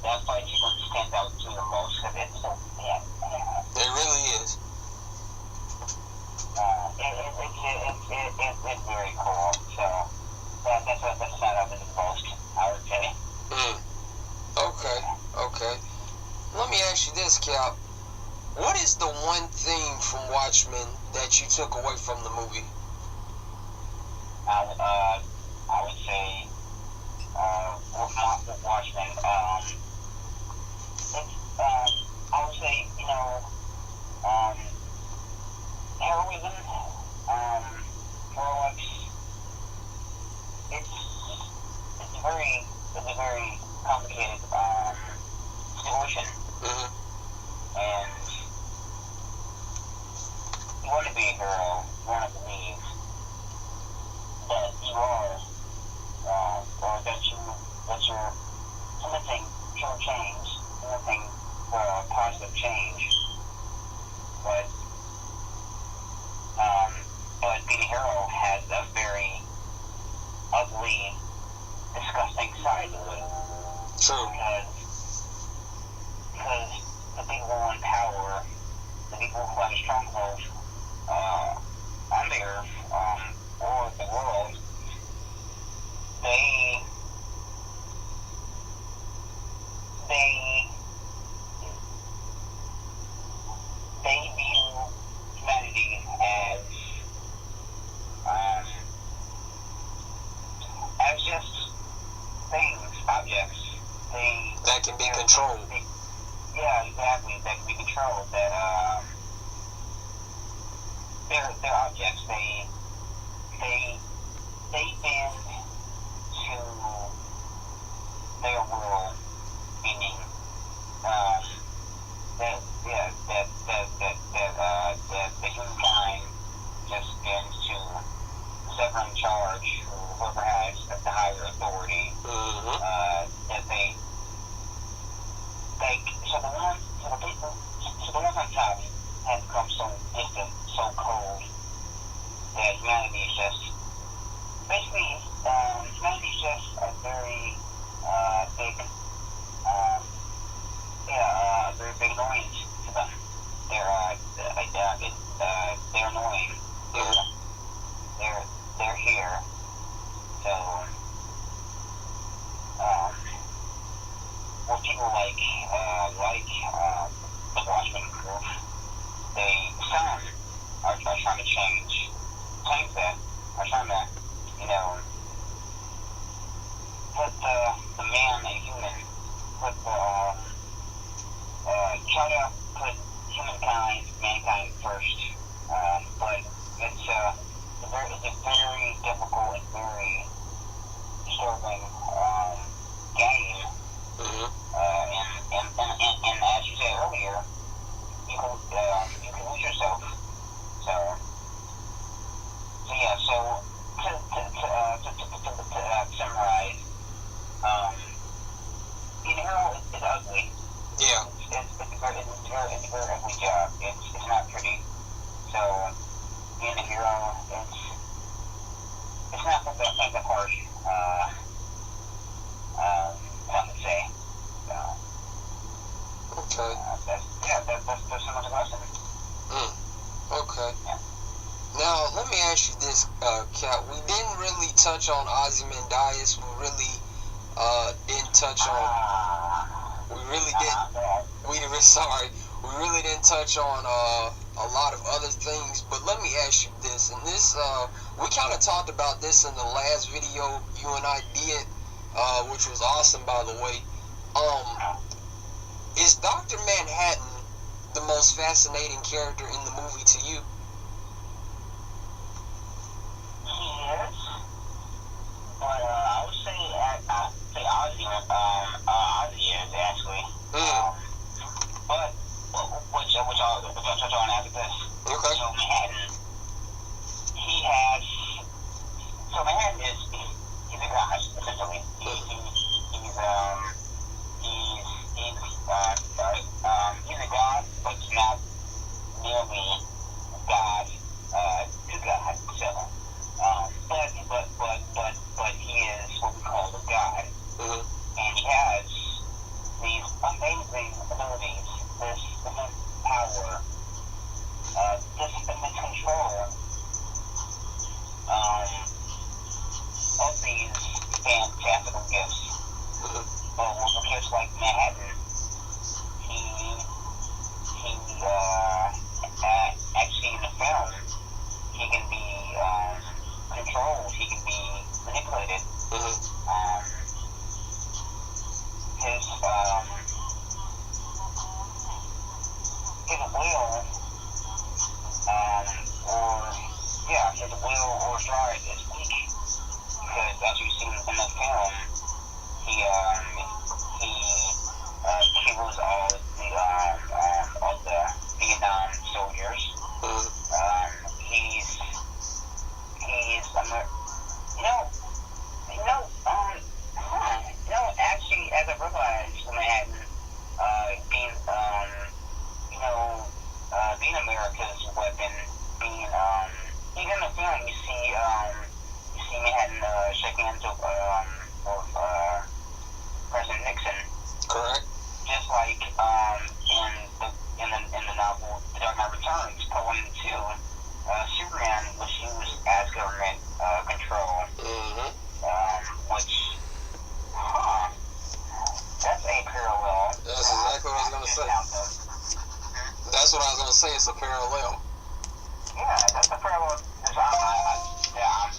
that fight sequence stands out to me the most because it's so bad. It really is. It's very cool. So that's what stands out to me the most, I would say. Okay. Let me ask you this, Cap. What is the one thing from Watchmen that you took away from the movie? I would say, with Watchmen, I would say, heroism, heroics, it's a very complicated, situation. And you want to be a hero, you want to believe that you are positive change. But um, being a hero has a very ugly, disgusting side to it. True. Because the people in power, the people who have a stronghold on the earth, or the world, they view humanity as just things, objects. That can be controlled. Yeah, exactly. That can be controlled. That they're objects. They bend to their world, meaning that the humankind just bends to whoever in charge, whoever has the higher authority. That they like so the ones on top have become so distant, so cold that humanity is just basically humanity is just a very big very big annoyance to them. They're annoying. They're here. So what people like the Watchmen group, some are trying to change that. Are trying to, put the man, the human, try to put mankind first. But it's a very difficult and very disturbing game. And as you said earlier, you can lose yourself. So yeah. So to summarize, being a hero is ugly. Yeah. It's a very ugly job. It's not pretty. So being a hero, it's not something I think of harsh. I would say. So. Okay. That's so much lesson. Okay. Yeah. Now, let me ask you this, Kat. We didn't really touch on Ozymandias. We really didn't touch on. We really didn't. Sorry. We really didn't touch on a lot of other things. But let me ask you this. And this, we kind of talked about this in the last video you and I did, which was awesome, by the way. Is Dr. Manhattan the most fascinating character in the movie to you? He is, but I would say Ozzy is actually. But which I'll touch on after this. Okay. So Manhattan, he's a god essentially. He's a god, but not nearly God to God. So, but he is what we call a god, and he has these amazing abilities, this immense power, this immense control of these fantastical gifts. But with gifts like Manhattan, actually in the film, he can be controlled, he can be manipulated. His will like in the novel The Dark Knight Returns, Part 1 and 2, Superman was used as government control, which, that's a parallel. That's exactly what I was gonna say. That's what I was gonna say. It's a parallel. Yeah, that's a parallel.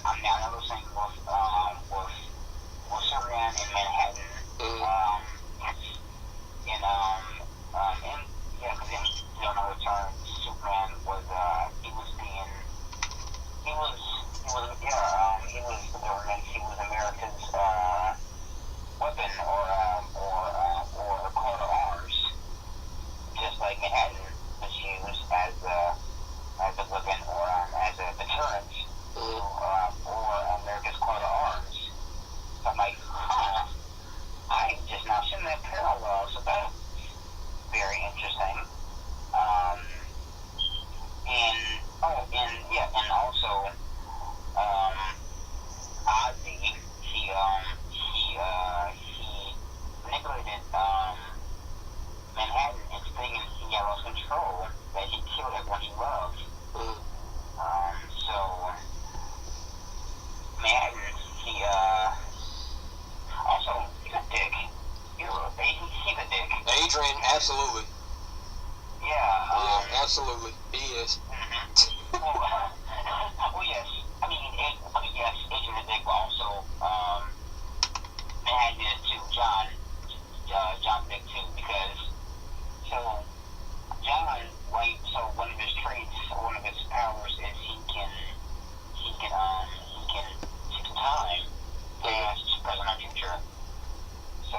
I'm now noticing with Superman in Manhattan. Because in Dark Knight Returns, Superman was he was the government. He was America's weapon or coat of arms, just like Manhattan was used as a weapon or as a deterrent or America's coat of arms. So I'm like, I just now seen that parallel, so that's very interesting. And also, Ozzy, he manipulated Manhattan into thinking he had lost control, that he killed everyone he loved. So Manhattan, also he's a dick. He's a dick. Adrian, absolutely. Yeah. Absolutely, he is. Well, yes. Yes, Adrian the dick, but also Manhattan did it too. John Dick too, because John, one of his traits, one of his powers is he can see through time, past, present, and future. So,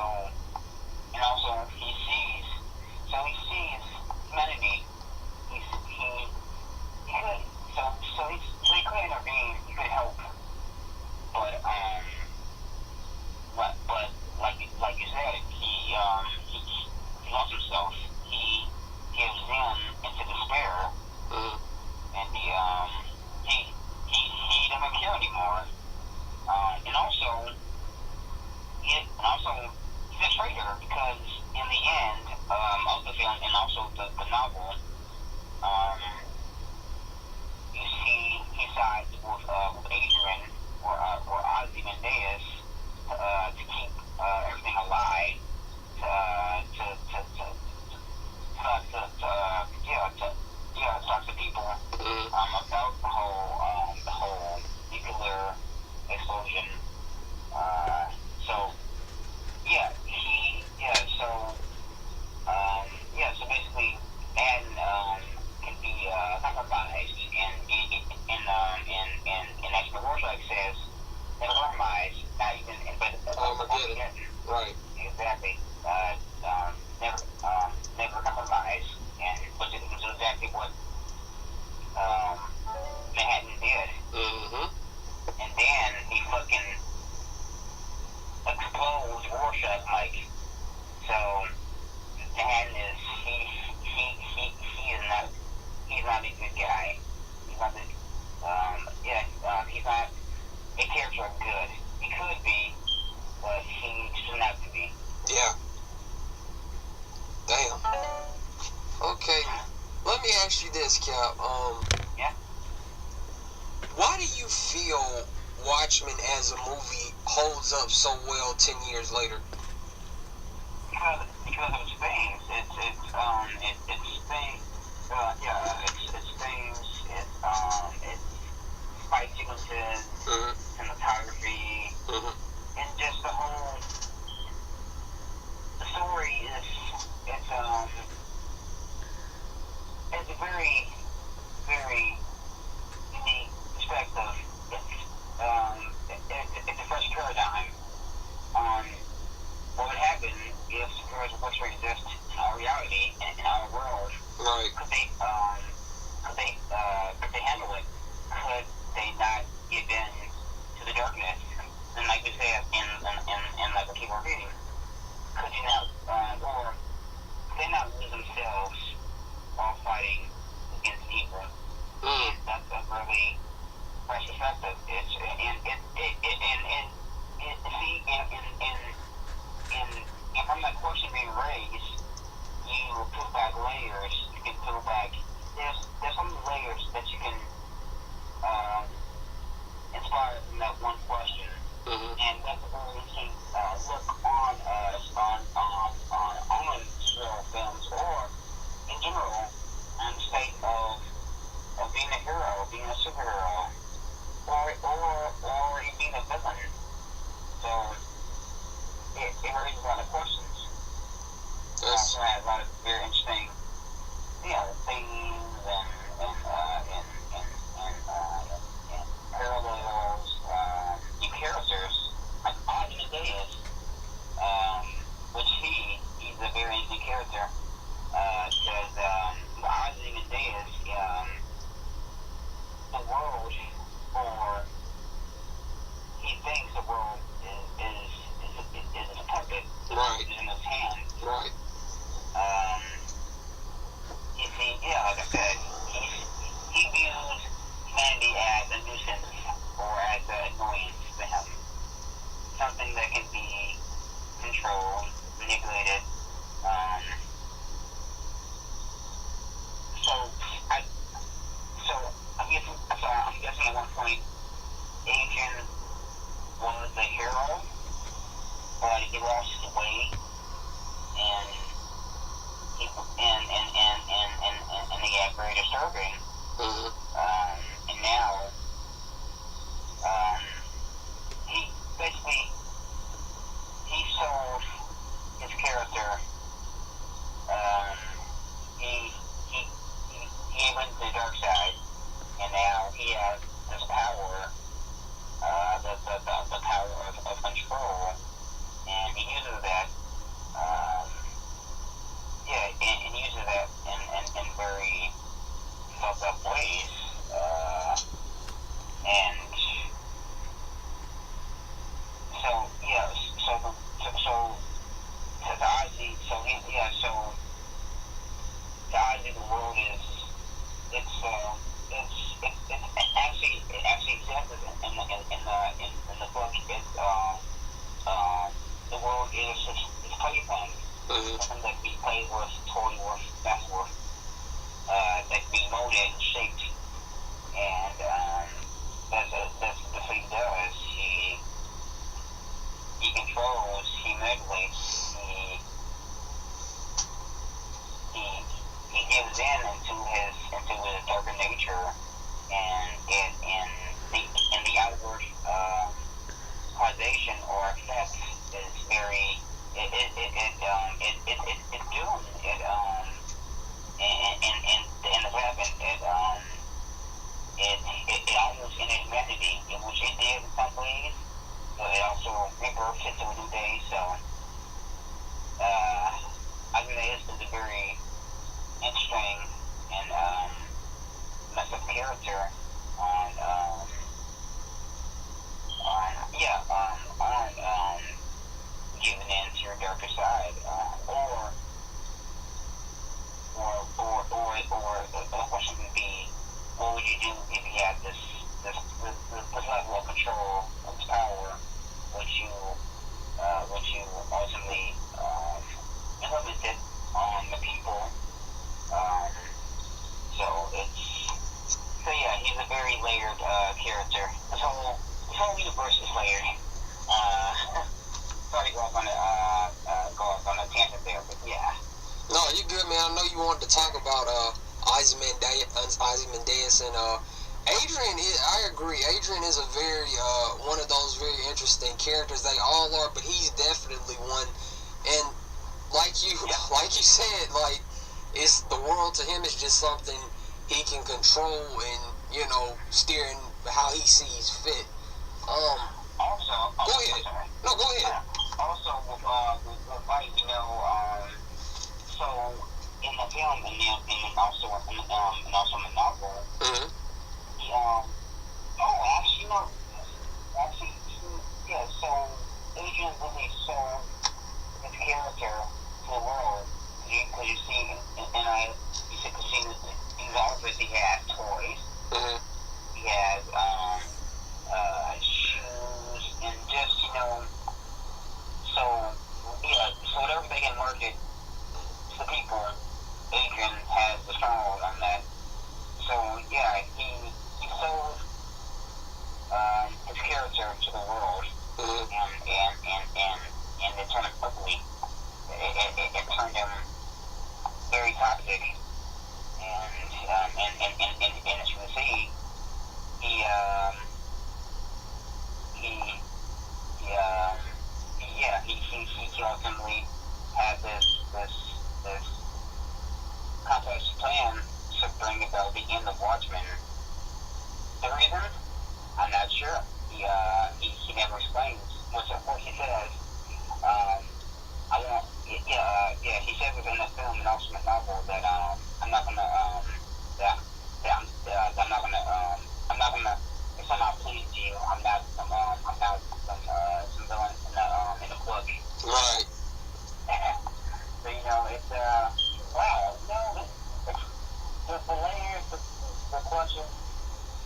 and also he sees humanity. He could, so he could intervene. He could help, but like you said, he lost himself. He gives in into despair, and he doesn't care anymore. And also he's a traitor, because in the end of the film and also the novel, you see he sides with Adrian or Ozymandias to keep everything alive, to talk to people about the whole nuclear explosion. So basically, Manhattan can be compromised, and as the Rorschach says, never compromised, not even, Armageddon. Right. Exactly. Never compromised, which is exactly what Manhattan did. And then he fucking explodes Rorschach, Mike. So Manhattan is he's not a good guy. He's not he's not a character of good. He could be, but he shouldn't have to be. Yeah. Damn. Okay. Let me ask you this, Cap. Yeah. Why do you feel Watchmen as a movie holds up so well 10 years later? Because of its themes. It's themes. It's fight sequences, cinematography, and just the whole. The story is it's a very, very unique perspective. It's a fresh paradigm on a lot of very interesting, themes and parallels, new characters. Like Ozymandias, which he's a very interesting character, because Ozymandias, the world, or he thinks the world is a puppet. Right. Is in his hand. Right. You see, like I said, he views humanity as a nuisance or as an annoyance to him. Something that can be controlled, manipulated. I'm guessing at one point, Adrian was the hero, but he lost his way, and he got very disturbing. Mm-hmm. And now, he basically sold his character. He went to the dark side, and now he has this power, the power of control, and he uses that, and uses that in very fucked up ways, and to Ozzy, the world is, it actually exists in the book. The world is it's plaything. Mm-hmm. Something that can be played with, toyed with, messed with, that can be molded and shaped. And that's what he does. He controls, he manipulates, he gives into his darker nature, and in the outward causation or effect is very it's doomed. And the weapon it almost in humanity, which it did in some ways, but it also rebirthed it to a new day. So I think that is a very interesting and messed up character on giving in to your darker side, or the question would be, what would you do if you had this level of control of power? Would you ultimately implement it on the people? He's a very layered character. This whole universe is layered. Sorry to go off on a tangent there, but yeah. No, you good, man. I know you wanted to talk about Ozymandias and Adrian. I agree. Adrian is a very one of those very interesting characters. They all are, but he's definitely one. And like you said, like it's the world to him is just something he can control and steer in how he sees fit. Also, go ahead. Sorry. No, go ahead. Also, with Mike, so in the film and also in the novel, Mm-hmm. So Adrian really sold his character to the world. Because you see, you see these outfits, he has toys, Mm-hmm. he has shoes, and just so whatever they can market to the people, Adrian has the stronghold on that. So he sold his character to the world, Mm-hmm. and it turned him ugly. It turned him very toxic, and as you can see, he ultimately had this ring a bell, the end of Watchmen. The reason? I'm not sure. He never explains what he says. I won't. Yeah. He says within the film and ultimate novel that I'm not gonna I'm not gonna. If I'm not pleased to you, I'm not some villain in the book. Right. So it's wow. The layers, the question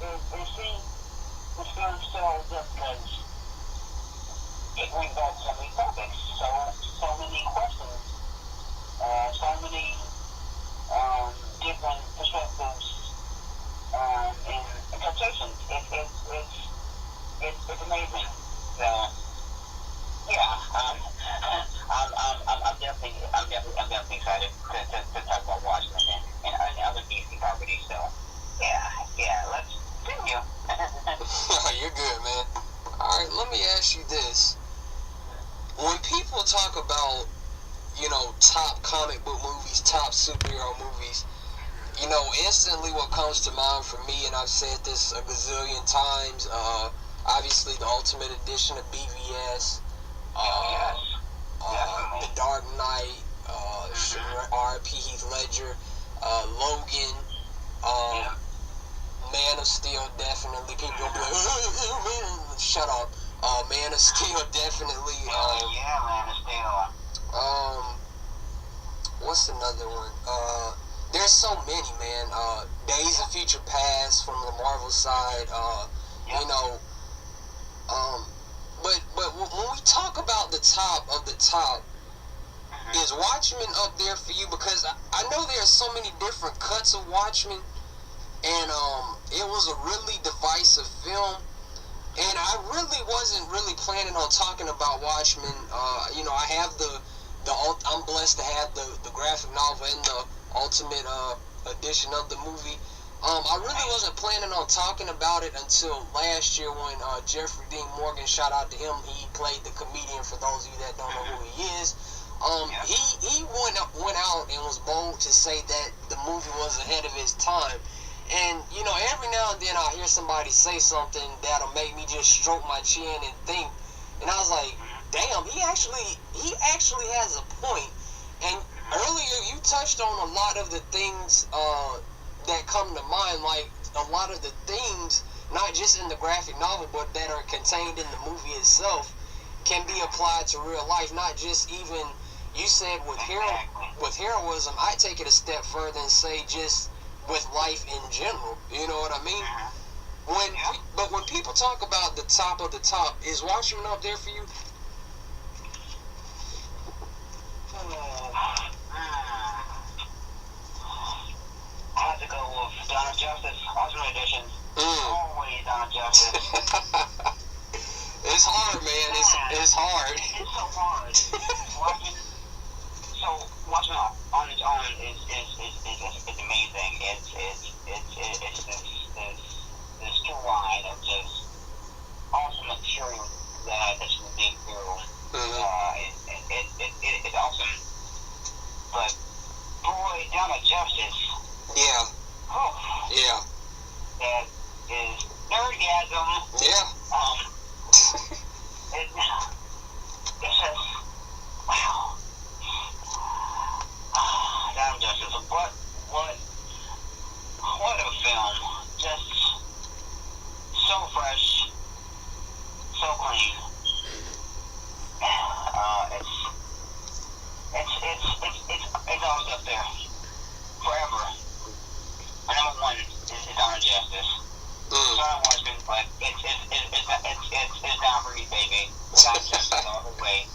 is see, this film still just because it brings out so many topics, so many questions, so many different perspectives and interpretations. It's amazing. So yeah, I'm definitely excited to talk about Watchmen and other DC properties. So yeah, let's continue. You're good, man. All right, let me ask you this: when people talk about top comic book movies, top superhero movies, instantly what comes to mind for me, and I've said this a gazillion times, obviously the Ultimate Edition of BVS, The Dark Knight, R.I.P. Heath Ledger, Logan, Man of Steel, definitely. People gonna be like, shut up. Man of Steel, definitely. Man of Steel. What's another one? There's so many, man. Days of Future Past from the Marvel side. But when we talk about the top of the top, is Watchmen up there for you? Because I know there's so many different cuts of Watchmen, and it was a really divisive film. And I really wasn't really planning on talking about Watchmen. I have I'm blessed to have the graphic novel and the Ultimate edition of the movie. I really wasn't planning on talking about it until last year when Jeffrey Dean Morgan, shout out to him, he played the comedian, for those of you that don't know who he is. He went out and was bold to say that the movie was ahead of his time. And, every now and then I'll hear somebody say something that'll make me just stroke my chin and think. And I was like, damn, he actually has a point. And earlier you touched on a lot of the things that come to mind, like a lot of the themes, not just in the graphic novel, but that are contained in the movie itself, can be applied to real life. Not just even, you said with heroism, I take it a step further and say just with life in general. You know what I mean? But when people talk about the top of the top, is Watchmen up there for you? I have to go with Dawn of Justice, Ultimate Edition. Always Dawn of Justice. It's hard, man. It's hard. It's so hard. Watching on its own is amazing. It's this true line of just ultimate truth that you dig through. It's awesome. But boy, Dawn of Justice. Yeah. Yeah. That is nerdgasm. Yeah. It's just wow. Dawn of Justice. What a film. Just so fresh, so clean. It's always up there forever. My number one is Dawn of Justice. Sorry, Watchmen, but it's down for me, baby. Dawn of Justice all the way.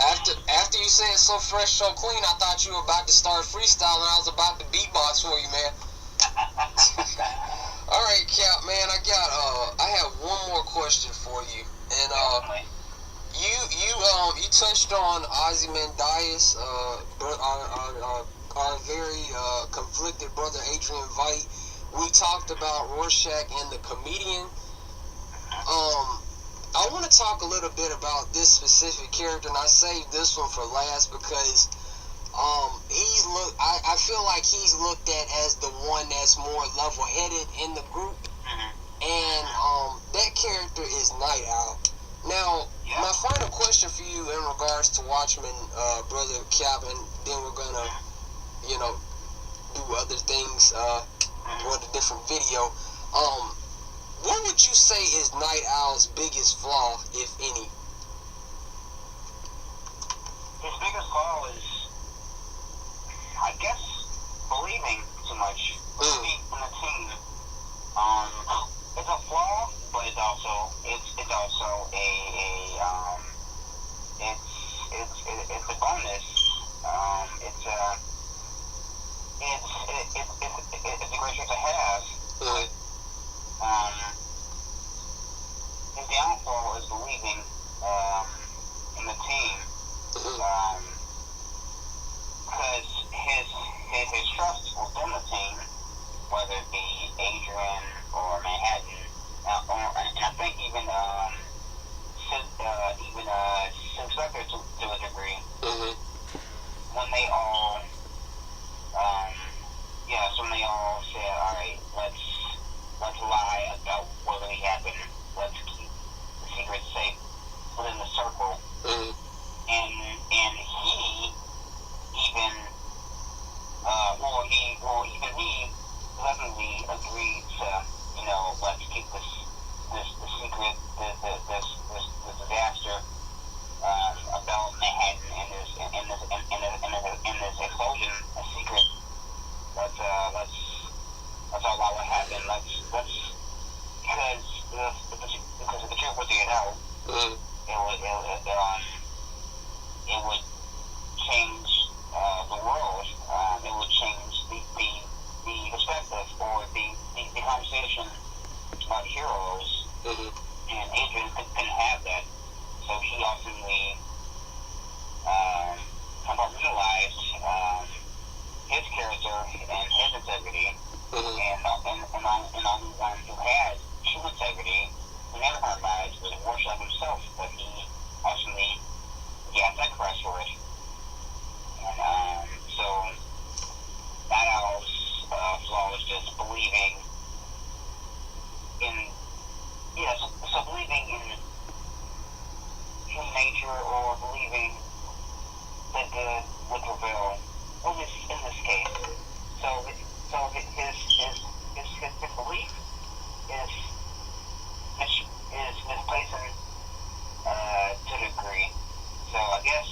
After you said so fresh, so clean, I thought you were about to start freestyling. I was about to beatbox for you, man. All right, Cap, man, I have one more question for you, and you touched on Ozymandias, our very conflicted brother Adrian Veidt. We talked about Rorschach and the comedian. I want to talk a little bit about this specific character, and I saved this one for last because I feel like he's looked at as the one one that's more level-headed in the group. And that character is Night Owl. Now, my final question for you in regards to Watchmen, Brother Cap, and then we're gonna, do other things, with a different video. What would you say is Night Owl's biggest flaw, if any? His biggest flaw is, I guess, believing too much. Believing in the team. It's a flaw, but it's also a bonus. It's a great trait to have. But his downfall is believing in the team. Because his trust within the team, whether it be Adrian or Manhattan, and I think even Silk Spectre to a degree, when they all said, all right, let's lie about what really happened, let's keep the secret safe within the circle, and he even he definitely agreed to, let's keep the secret, this disaster about Manhattan and this explosion a secret. Let's all allow what happened. Let's because if the truth would get out, it would change the world. It would change the perspective or the conversation about heroes. And Adrian couldn't have that, so he ultimately compartmentalized his character and his integrity, and only one who had true integrity who never compromised was Warshak himself, but he ultimately got sacrificed for it. And so Night Owl's flaw is just believing in believing in human nature, or believing that good would prevail. In this case, so his belief is misplacing to a degree. So I guess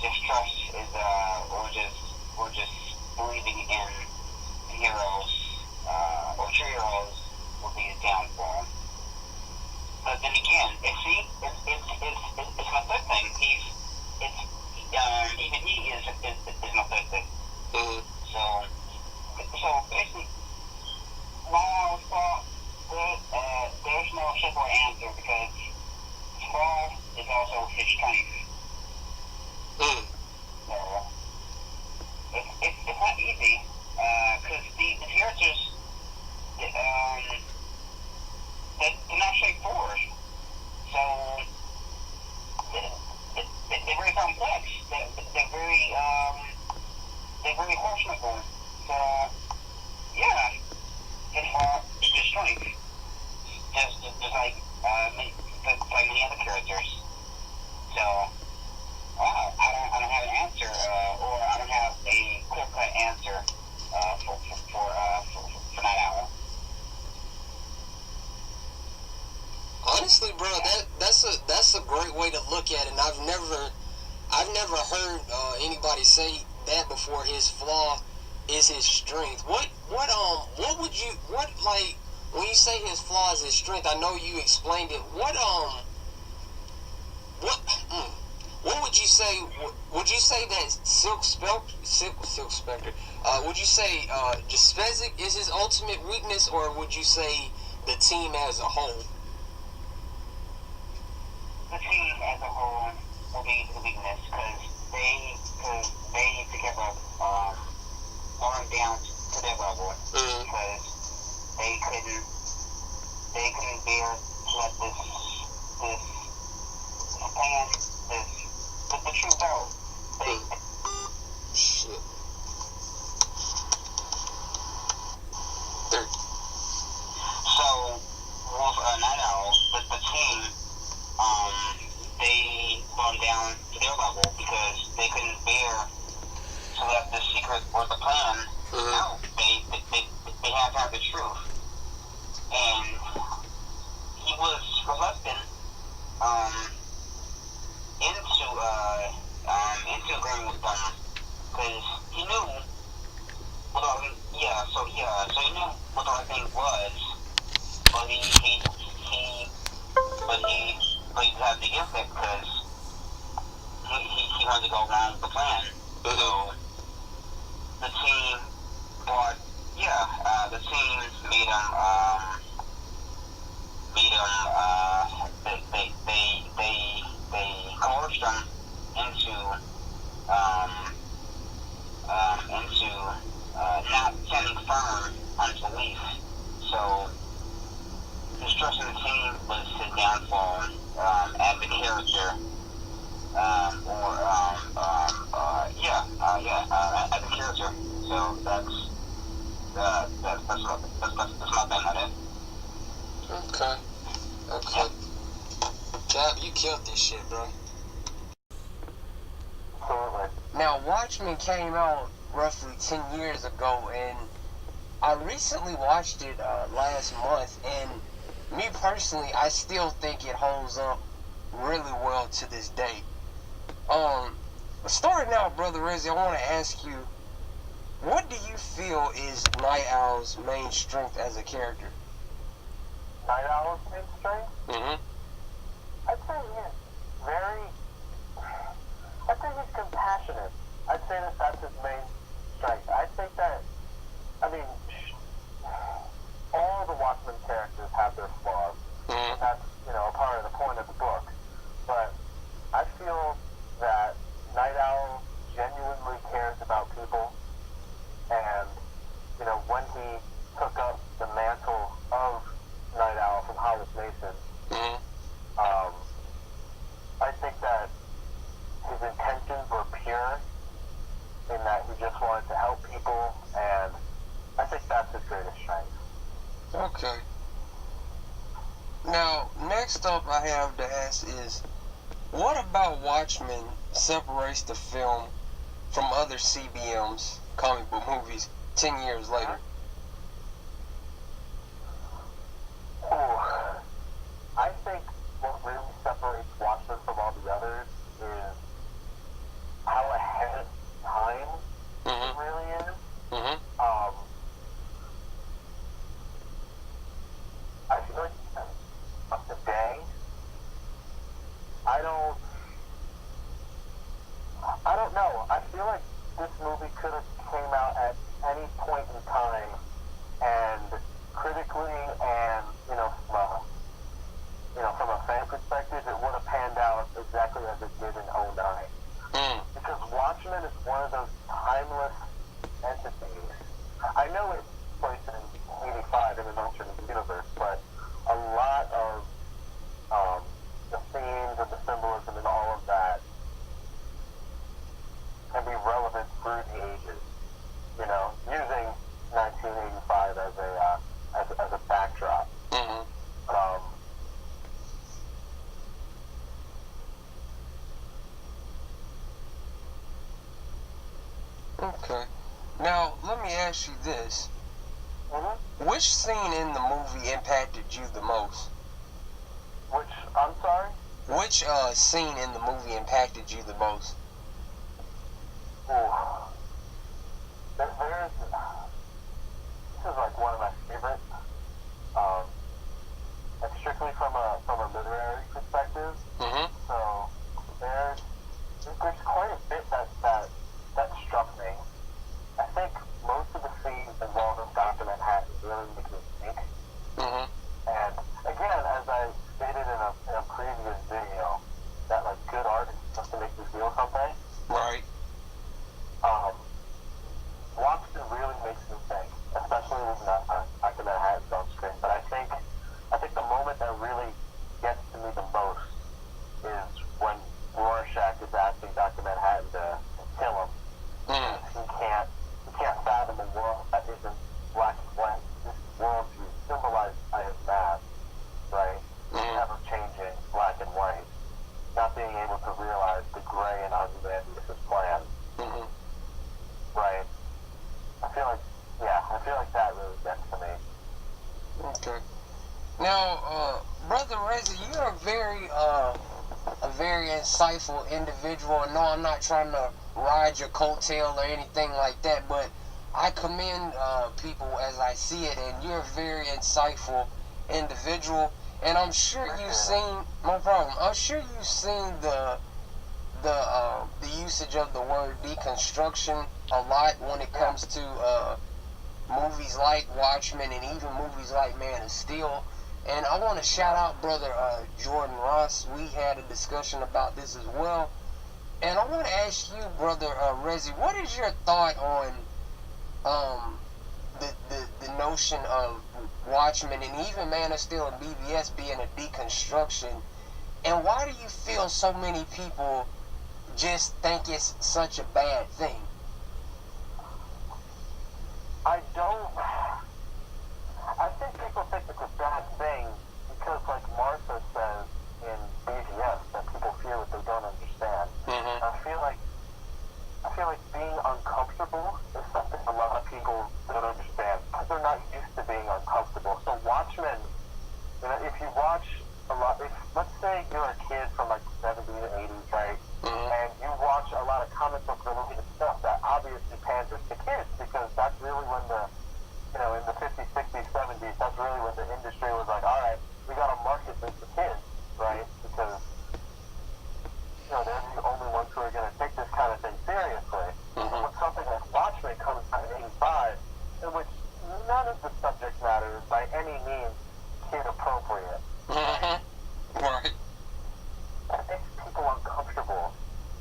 distrust is or just believing in heroes or true heroes will be his downfall. But then again, it's my third thing. Even he is my third thing. So basically, while there's no simple answer, because flaw is also his strength. So it's not easy, because the characters they're not straightforward. So they're very complex. They're very questionable. So yeah, it's just strength. Just like many other characters. So I don't have an answer, or I don't have a clear-cut answer for Night Owl. Honestly, bro, that's a great way to look at it, and I've never heard anybody say that before. His flaw is his strength. What when you say his flaw is his strength? I know you explained it. What would you say? Would you say that Silk Spectre? Would you say just Fezzik is his ultimate weakness, or would you say the team as a whole? The team as a whole will be the weakness, because they together arm down to their level, because they couldn't bear to let this plan, the truth out. Shit. was the plan. No, they had to have the truth, and he was reluctant into agreeing with them because he knew what all so he knew what the right thing was, but he decided against it because he wanted to go along with the plan. So the team the team made him they coerced him into not sending firm on police. So distrusting the team was his downfall as a character, as a character. So that's my thing on it. Okay. Cap, you killed this shit, bro. Absolutely. Now, Watchmen came out roughly 10 years ago, and I recently watched it last month, and me personally, I still think it holds up really well to this day. Starting out, Brother Rizzy, I want to ask you, what do you feel is Night Owl's main strength as a character? Night Owl's main strength? Mm-hmm. I'd say he's compassionate. I'd say that's his main strength. I think that, all the Watchmen characters have their flaws. Mm-hmm. And that's, a part of the point of the book. But I feel that Night Owl genuinely cares about people. And, when he took up the mantle of Night Owl from Hollis Mason, Mm-hmm. I think that his intentions were pure in that he just wanted to help people, and I think that's his greatest strength. Okay. Now, next up I have to ask is, what about Watchmen separates the film from other CBMs, comic book movies, 10 years later? I think what really separates Watchmen from all the others is how ahead of time it really is. Mm-hmm. I feel like of the day, I don't know. I feel like this movie could have came out at any point in time, and critically and from a fan perspective, it would have panned out exactly as it did in '09. Because Watchmen is one of those timeless entities. I know it's placed in '85 in an alternate universe, but a lot of the themes and the symbolism and all of that can be relevant through the ages. Using 1985 as a backdrop. Mm-hmm. Okay. Now, let me ask you this. Which scene in the movie impacted you the most? I'm sorry? Which scene in the movie impacted you the most? This is like one of my favorites. And strictly from a literary perspective. Mm-hmm. So there's quite a bit that struck me. I think most of the scenes involving Dr. Manhattan really make me think. Mm-hmm. And again, as I stated in a previous video, that like good art is supposed to make you feel something. Right. Reza, you're a very insightful individual. No, I'm not trying to ride your coattail or anything like that, but I commend people as I see it, and you're a very insightful individual. And I'm sure you've seen, no problem. I'm sure you've seen the usage of the word deconstruction a lot when it comes to movies like Watchmen and even movies like Man of Steel. And I want to shout out brother Jordan Ross. We had a discussion about this as well. And I want to ask you, brother Rezi, what is your thought on the notion of Watchmen and even Man of Steel and BBS being a deconstruction? And why do you feel so many people just think it's such a bad thing? I don't. I think people think it's a bad thing because, like Martha says in BVS, that people fear what they don't understand. Mm-hmm. I feel like being uncomfortable is something a lot of people don't understand because they're not used to being uncomfortable. So Watchmen, if you watch a lot, let's say you're a kid from like the 70s or 80s, right? Mm-hmm. And you watch a lot of comic book related stuff that obviously panders to kids because that's really when in the 50s, 60s, 70s, that's really when the industry was like, all right, we got to market this to kids, right? Because, they're the only ones who are going to take this kind of thing seriously. Mm-hmm. When something like Watchmen comes out in 85, in which none of the subject matter is by any means kid appropriate. Mm-hmm. Right. It makes people uncomfortable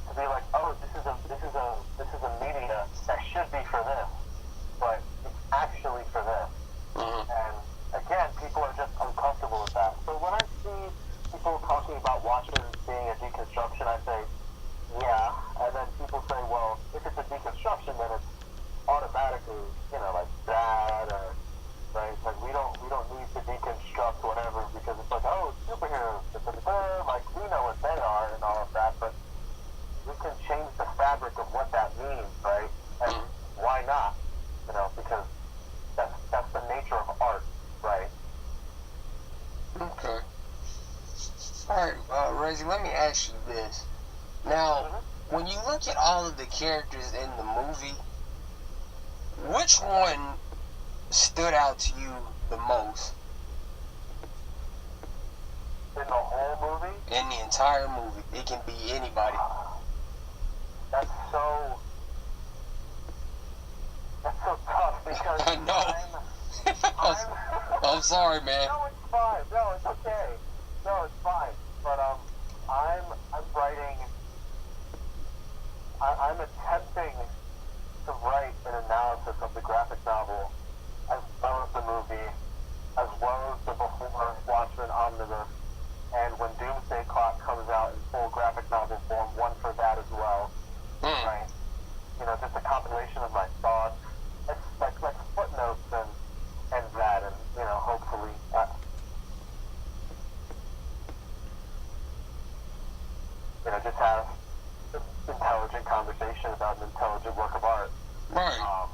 to be like, oh, this is a media that should be for them, but it's actually for them. Mm-hmm. And again, people are just uncomfortable with that. So when I see people talking about Watchmen being a deconstruction, I say, yeah. And then people say, well, if it's a deconstruction, then it's automatically, like bad or right. Like we don't need to deconstruct whatever because it's like, oh, superheroes, like we know what they are and all of that, but we can change the fabric of what that means, right? And why not? Because that's the nature of art, right? Okay. Alright, Reggie, let me ask you this. Now, when you look at all of the characters in the movie, which one stood out to you the most? In the whole movie? In the entire movie. It can be anybody. That's so tough because I know. I'm sorry, man. No, it's fine. No, it's okay. No, it's fine. But I'm writing. I'm attempting to write an analysis of the graphic novel, as well as the movie, as well as the before Watchmen omnibus, and when Doomsday Clock comes out in full graphic novel form, one for that as well. Right? Just a compilation of my thoughts. It's like footnotes and that, and hopefully just have intelligent conversation about an intelligent work of art. Right.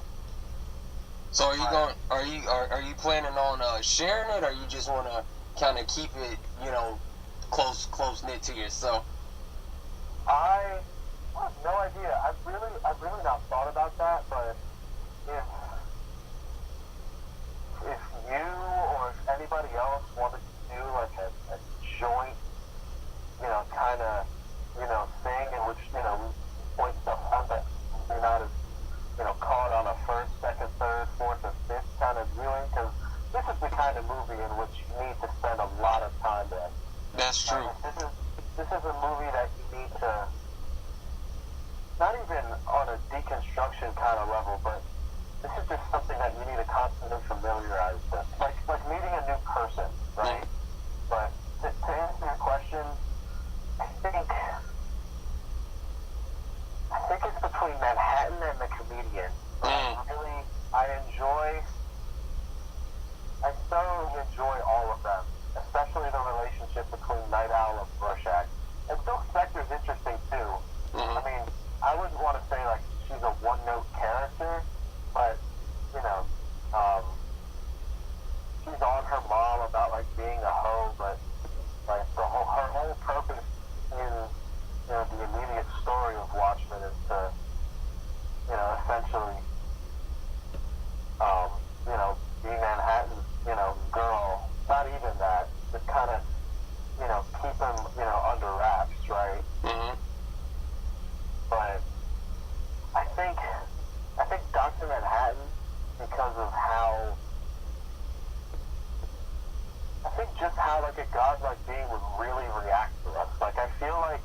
So are you planning on sharing it, or you just want to kind of keep it, close knit to yourself? I have no idea. I've really not thought about that, but if you or if anybody else wanted to do like a joint, kind of, thing in which, we point stuff out that you're not as, caught on a first, second, third, fourth, or fifth kind of viewing, because this is the kind of movie in which you need to spend a lot of time in. That's true. This is a movie that you need to, not even on a deconstruction kind of level, but this is just something that you need to constantly familiarize with. Like meeting a new person, right? But to answer your question, I think it's between Manhattan and the Comedian. I thoroughly enjoy all of them, especially the relationship between Night Owl and Rorschach. And Silk Spectre's interesting too. I mean, I wouldn't want to say like she's a one-note character, but she's on her mom about like being a hoe, but like like a godlike being would really react to us. Like, I feel like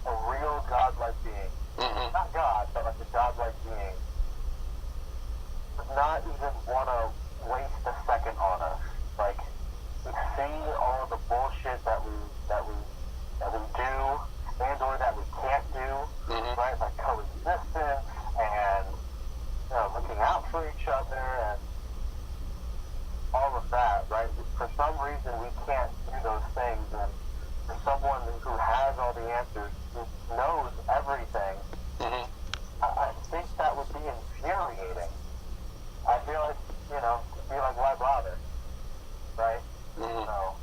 a real godlike being, not God, but like a godlike being, would not even want to waste a second on us. Like, we see all the bullshit that we do and or that we can't do, right? Like coexistence and looking out for each other and all of that, right? For some reason, we can't do those things, and for someone who has all the answers, who knows everything, I think that would be infuriating. I feel like, why bother, right? So,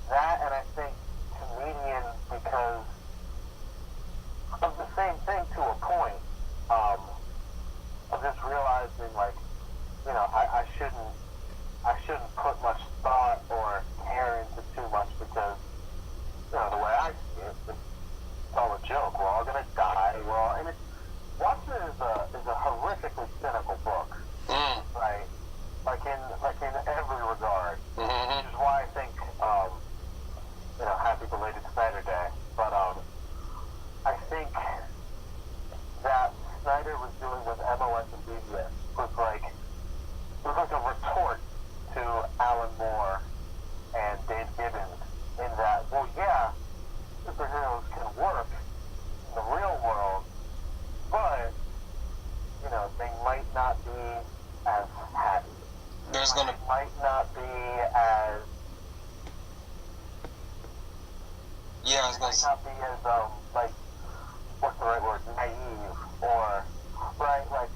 that, and I think comedians, because of the same thing to a point, of just realizing, like, I shouldn't put much thought or care into too much because, the way I see it, it's all a joke. We're all gonna die. And Watchmen is a horrifically cynical book, right? Like in every regard, which is why I think, happy belated Snyder Day. But I think that Snyder was doing with MOS and BVS was like a retort to Alan Moore and Dave Gibbons in that, well, yeah, superheroes can work in the real world, but, they might not be as happy. Might not be as... Yeah, I was gonna say. Might not be as, what's the right word? Naive, or, right, like,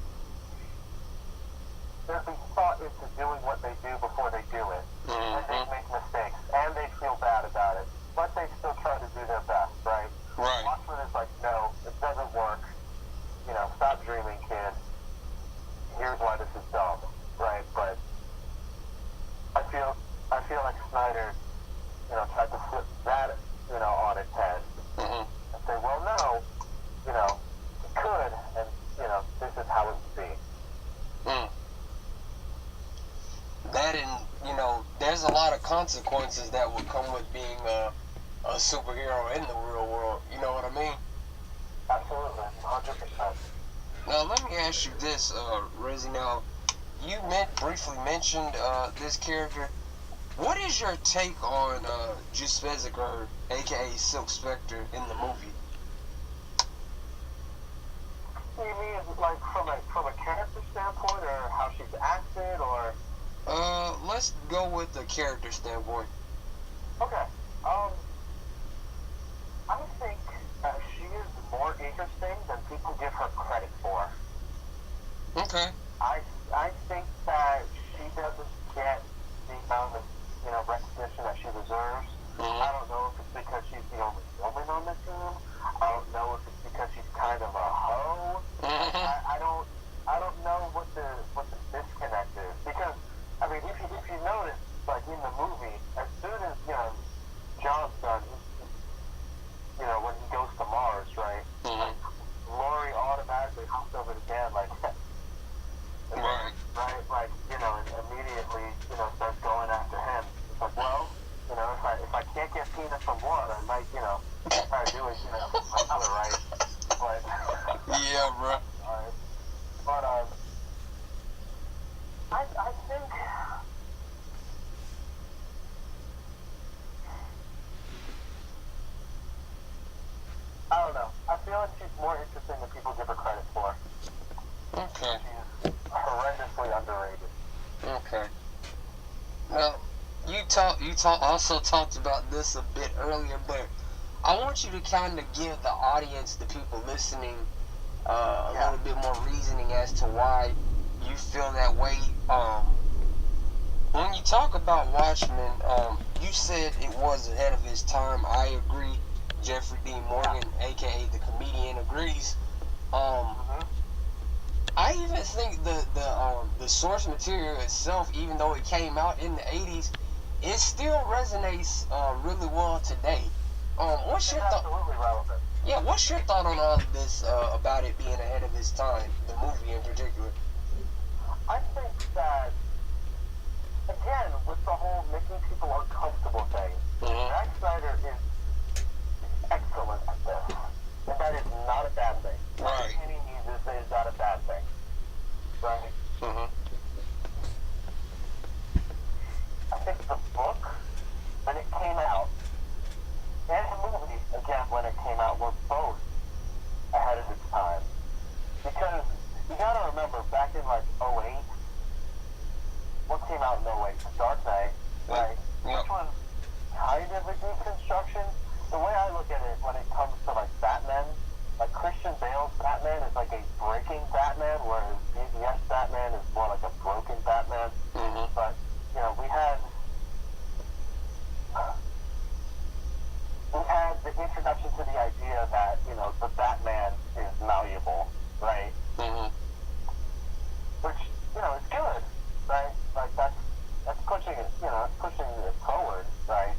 there'd be thought into doing what they do before they do it. And they make mistakes, and they feel bad about it, but they still try to do their best, right? Right. Watchmen is like, no, it doesn't work. Stop dreaming, kid. Here's why this is dumb, right? But I feel like Snyder, tried to flip that, on its head and say, well, no, it could, and this is how it would be. That, and there's a lot of consequences that would come with being a superhero in the real world. You know what I mean? Absolutely, 100%. Now let me ask you this, Rizzy. Now you briefly mentioned this character. What is your take on Juice Beziger, aka Silk Spectre, in the movie? You mean like from a character standpoint, or how she's acted, or? Let's go with the character standpoint. Okay. I think she is more interesting than people give her credit for. Okay. I think that she doesn't get the amount of recognition that she deserves. I don't know if it's because she's the only woman on the team. I don't know if it's because she's kind of a hoe. I don't know what the disconnect is, because I mean, if you notice, like in the movie, as soon as John's done, when he goes to Mars, right? Lori automatically hops over the dad, like, Right. Like, and immediately, starts going after him. It's like, well, if I can't get peanut from one, I might, try to do it, another, right? But Yeah, bro. alright. But I think I don't know. I feel like she's more interesting than people give her credit for. Okay. She's horrendously underrated. Okay. Now, you also talked about this a bit earlier, but I want you to kind of give the audience, the people listening, a little bit more reasoning as to why you feel that way. When you talk about Watchmen, you said it was ahead of his time. I agree. Jeffrey Dean Morgan, aka the comedian, agrees. I even think the source material itself, even though it came out in the 80s, it still resonates really well today. What's your thought? Absolutely relevant. Yeah, what's your thought on all of this about it being ahead of its time, the movie in particular? I think that, again, with the whole making people uncomfortable thing, like Dark Knight, right? Yep. Which was kind of a deconstruction. The way I look at it when it comes to like Batman, like Christian Bale's Batman is like a breaking Batman, whereas BVS Batman is more like a broken Batman. Mm-hmm. But you know, we had the introduction to the idea that you know the Batman is malleable, right? Mm-hmm. Which you know is good, right? Like that's pushing it, you know, that's pushing it forward, right?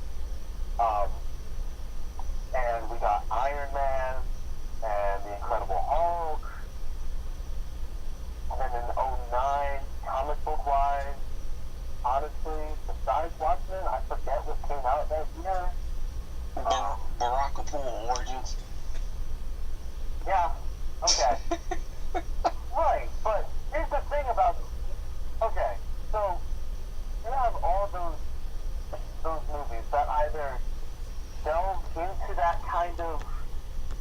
And we got Iron Man and the Incredible Hulk, and then in '09, comic book wise, honestly, besides Watchmen, I forget what came out that year. Barakapool Origins. Yeah, okay. Right, but here's the thing about, okay, so you have all those movies that either delve into that kind of,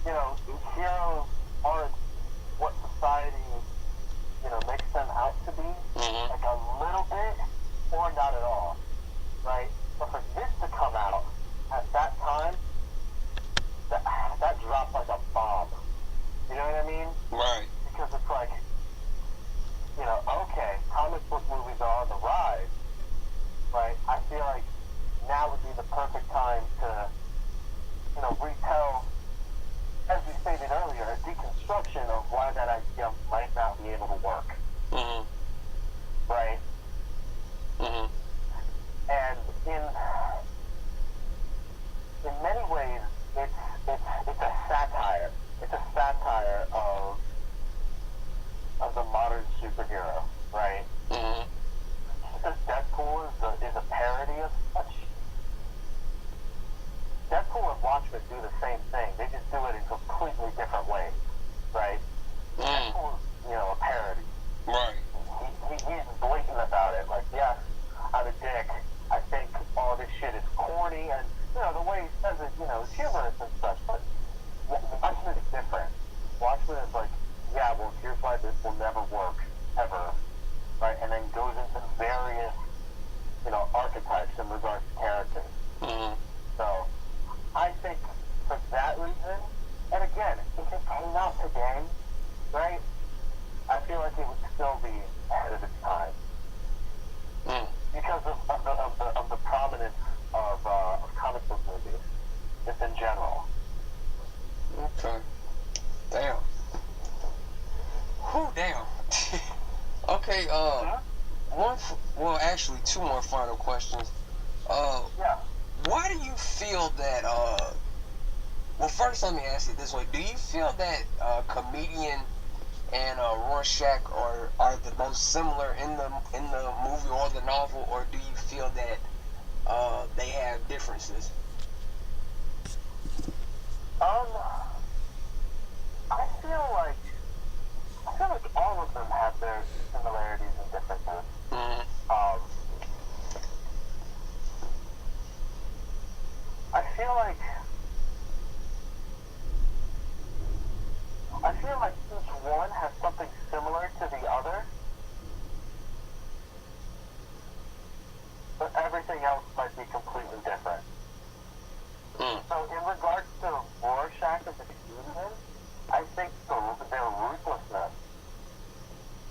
you know, heroes aren't what society, you know, makes them out to be, Mm-hmm. like a little bit, or not at all, right? But for this to come out at that time, that dropped like a bomb. You know what I mean? Right. Because it's like, you know, okay, comic book movies are on the rise, right? I feel like now would be the perfect time to, you know, retell, as we stated earlier, a deconstruction of why that idea might not be able to work, Mm-hmm. right? Mm-hmm. And in many ways, it's a satire. It's a satire of the modern superhero, right? Mm-hmm. Because Deadpool is a parody of such. Deadpool and Watchmen do the same thing. They just do it in completely different ways, right? Mm. Deadpool is, you know, a parody. Right. He's blatant about it. Like, yes, I'm a dick. I think all this shit is corny, and you know the way he says it, you know, is humorous and such. But Watchmen is different. Watchmen is like, yeah, well, here's why this will never work ever, right? And then goes into various, you know, archetypes in regards to characters. Mm-hmm. So I think for that reason, and again, if it came out today, right? I feel like it would still be ahead of its time. Mm. Because of the prominence of comic book movies, just in general. Okay. Damn. Whew, damn. Okay, actually, two more final questions. Yeah. Why do you feel that, well, first let me ask it this way. Do you feel that, comedian and Rorschach are the most similar in the movie or the novel, or do you feel that they have differences? I feel like all of them have their similarities and differences. Mm-hmm. I feel like each one has something similar to the other, but everything else might be completely different. Mm. So in regards to Rorschach as a comedian, I think their ruthlessness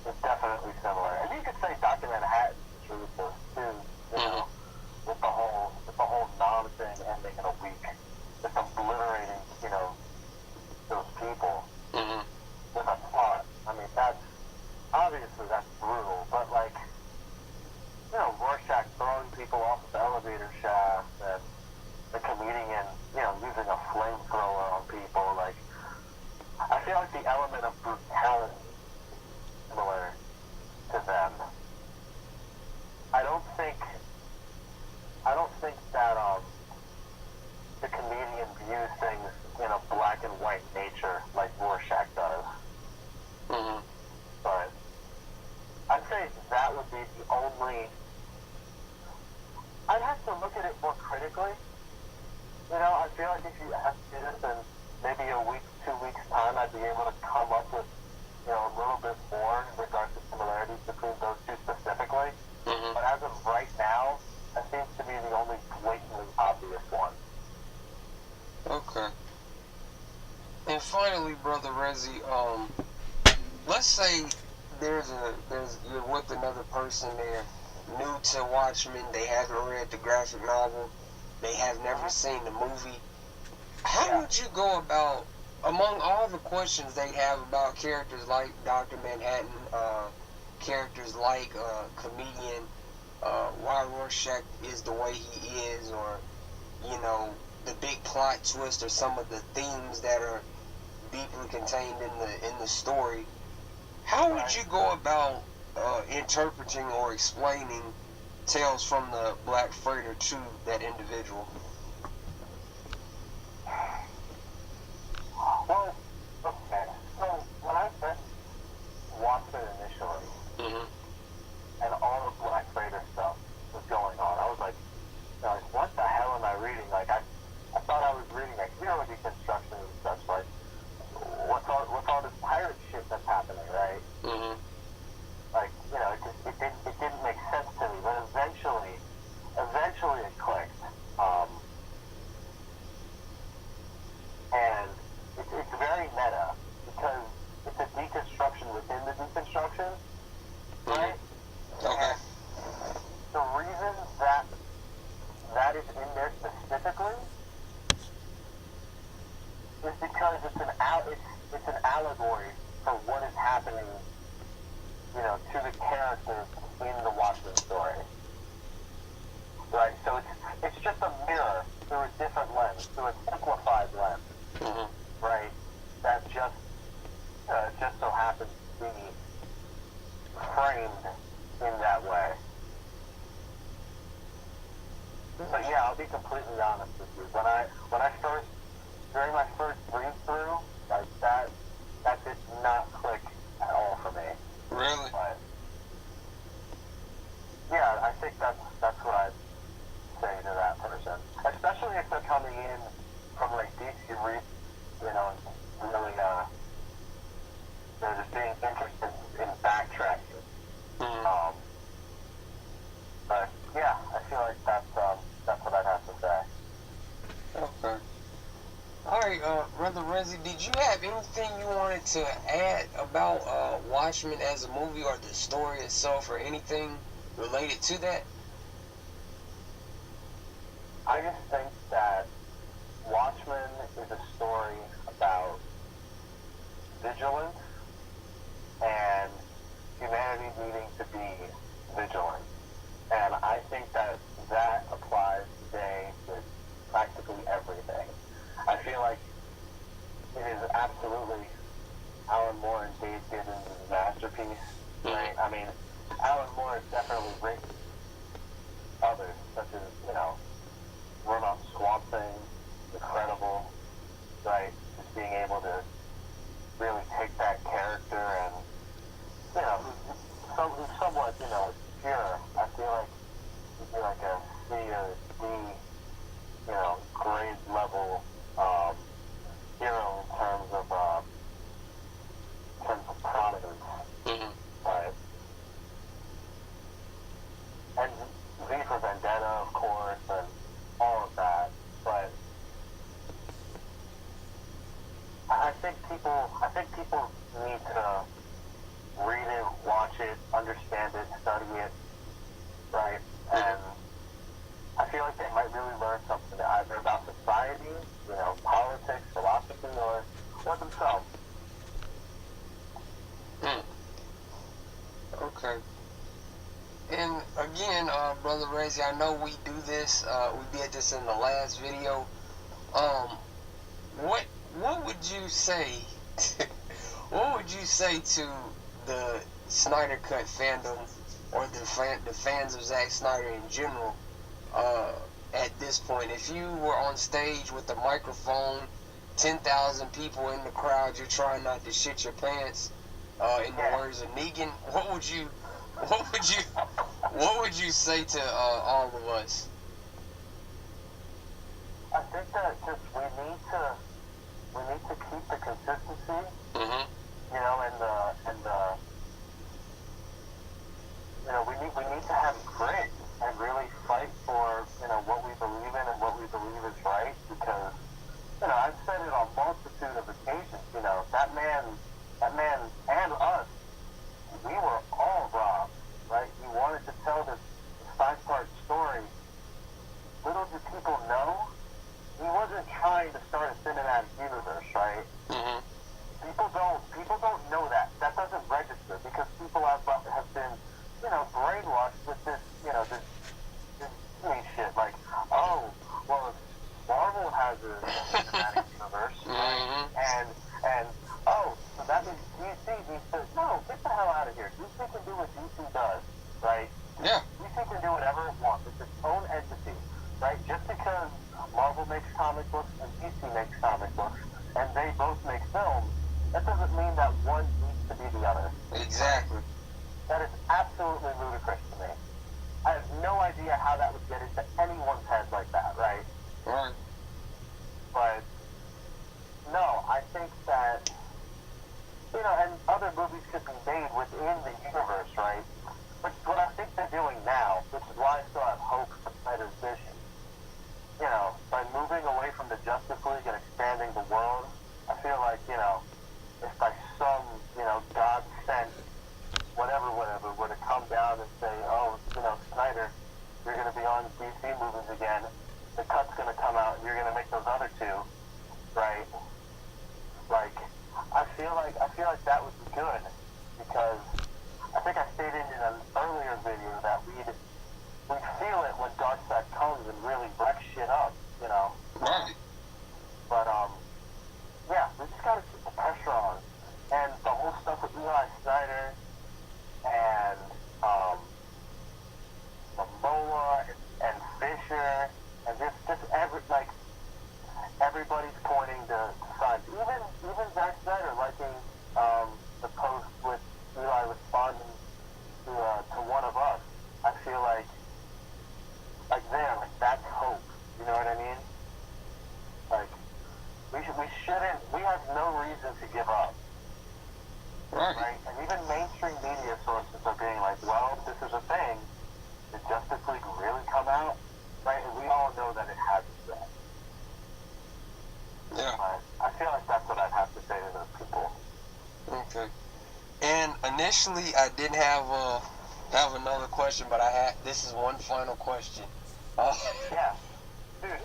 is definitely similar. And you could say Dr. Manhattan is ruthless too, you know, with the whole nom thing ending in a week, just obliterating, you know, those people Mm-hmm. with a plot. I mean, that's brutal, but like, you know, Rorschach throwing people off of the elevator shaft and the comedian, you know, using a flamethrower on people, like, I feel like the element of brutality is similar to them. I don't think that the comedian views things in a black and white nature like Rorschach does. Mm-hmm. But I'd say that would be the only. I'd have to look at it more critically. You know, I feel like if you ask me this in maybe a week, 2 weeks time, I'd be able to come up with, you know, a little bit more in regards to similarities between those two specifically. Mm-hmm. But as of right now, Rezzy, let's say you're with another person, they're new to Watchmen, they haven't read the graphic novel, they have never seen the movie. How would you go about, among all the questions they have about characters like Dr. Manhattan, characters like comedian, why Rorschach is the way he is, or the big plot twist, or some of the themes that are deeply contained in the story? How would you go about interpreting or explaining Tales from the Black Freighter to that individual? Well, okay. So when I first watched it initially, and all the Black Freighter stuff was going on, I was like, what the hell am I reading? Like, I thought I was reading like hero deconstruction and such. Like, what's all this pirate shit that's happening, right? Like, it didn't make sense to me. But eventually it clicked. And it's very meta because it's a deconstruction within the deconstruction, right? Okay. And the reason that is in there specifically is because it's an allegory for what is happening, to the characters in the Watchmen story. Right? So it's just a mirror through a different lens, through a simplified lens. Right? That just so happens to be framed in that way. But yeah, I'll be completely honest with you. During my first read through, like that did not click at all for me. Really? But yeah, I think that's what I'd say to that person. Especially if they're coming in from like DC read, and really they're just being interested in backtracking. But yeah, I feel like that's what I'd have to say. Okay. Alright, Brother Rezzy, did you have anything you wanted to add about Watchmen as a movie, or the story itself, or anything related to that? I just think that Watchmen is a story about vigilance and humanity needing to be vigilant. And I think that applies today with practically everything. I feel like it is absolutely Alan Moore and Dave Gibbons' masterpiece. Right? I mean, Alan Moore has definitely written others, such as, Run on Swamp Thing, Incredible, right? Just being able to really take that character and, who's somewhat, pure. I feel like he'd be like a C or D, grade level hero in terms of prominence. Right? And V for Vendetta, of course, and all of that. But I think people need to read it, watch it, understand it, study it, right? And I feel like they might really learn something either about society, politics, philosophy, or themselves. Okay. And again, Brother Rezzy, I know we do this, we did this in the last video. What would you say, what would you say to the Snyder Cut fandom, or the fans of Zack Snyder in general, at this point? If you were on stage with a microphone, 10,000 people in the crowd, you're trying not to shit your pants, in the words of Negan, what would you say to all of us? I think that just we need to keep the consistency, we need to have grit and really fight for what we believe in and what we believe is right, because I've said it on multitude of occasions. That man That is absolutely ludicrous to me. I have no idea how that would get into anyone's head like that, right? Right. But no, I think that, and other movies could be made within the universe, right? But what I think they're doing now, which is why I still have hope for Snyder's vision, by moving away from the Justice League and expanding the world, I feel like, if by some, God sent whatever, were to come down and say, oh, Snyder, you're going to be on DC movies again, the cut's going to come out and you're going to make those other two, right? Like, I feel like that would be good, because I think I stated in an earlier video that we'd feel it when Darkseid comes and really wrecks shit up, Right. But yeah, we just gotta keep the pressure on, and the whole stuff with Eli Snyder and Momoa and Fisher and just everybody's pointing to signs. Even Zack Snyder liking the post with Eli responding to one of us. I feel like that's hope. You know what I mean? Like we have no reason to give up. Right? And even mainstream media sources are being like, well, this is a thing. Did Justice League really come out? Right? And we all know that it hasn't yet. Yeah. But I feel like that's what I'd have to say to those people. Okay. And initially, I didn't have another question, but this is one final question. Yeah. Dude,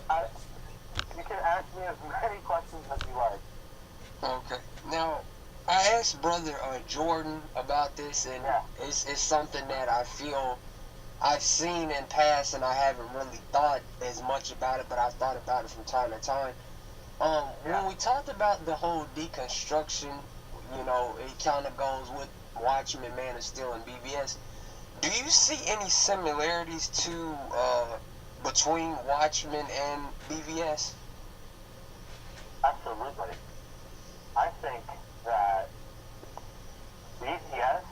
you can ask me as many questions as you like. Okay. Now, I asked brother Jordan about this, and it's something that I feel I've seen in past, and I haven't really thought as much about it, but I've thought about it from time to time. When we talked about the whole deconstruction, it kind of goes with Watchmen, Man of Steel, and BVS. Do you see any similarities between Watchmen and BVS? Absolutely. I think that BVS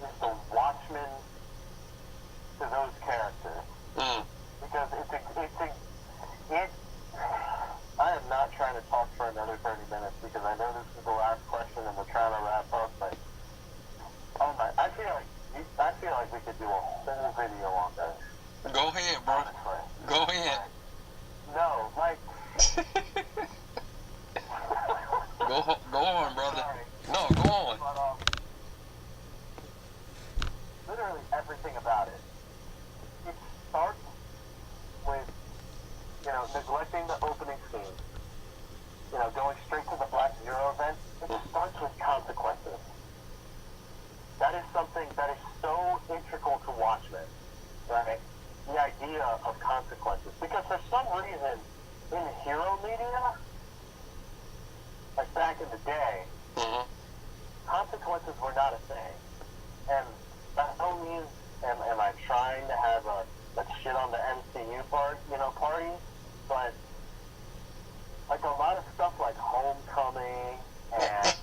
is the Watchmen to those characters. Because I am not trying to talk for another 30 minutes, because I know this is the last question and we're trying to wrap up, but I feel like we could do a whole video on this. Go ahead, bro. Honestly. Go ahead. No, like... Go on, brother. Sorry. No, go on. But, literally everything about it. It starts with, neglecting the opening scene. Going straight to the Black Zero event. It starts with consequences. That is something that is so integral to Watchmen, right? The idea of consequences. Because for some reason, in hero media, like back in the day, consequences were not a thing. And by no means am I trying to have a let's shit on the MCU party, but like a lot of stuff like Homecoming and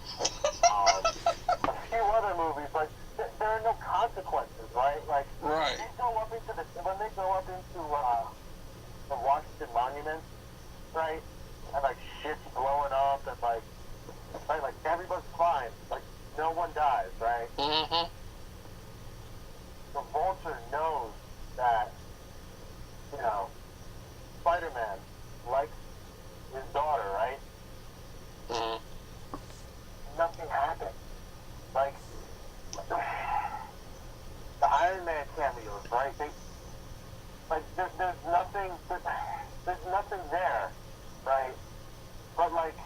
a few other movies, like there are no consequences, right? Like right. When they go up into the Washington Monument, right? And like shit's blowing up and like everybody's fine, like no one dies, right? Mm-hmm. The Vulture knows that, Spider-Man likes his daughter, right? Mm-hmm. Nothing happened. Like, the Iron Man cameos, right? There's nothing there, right? But like,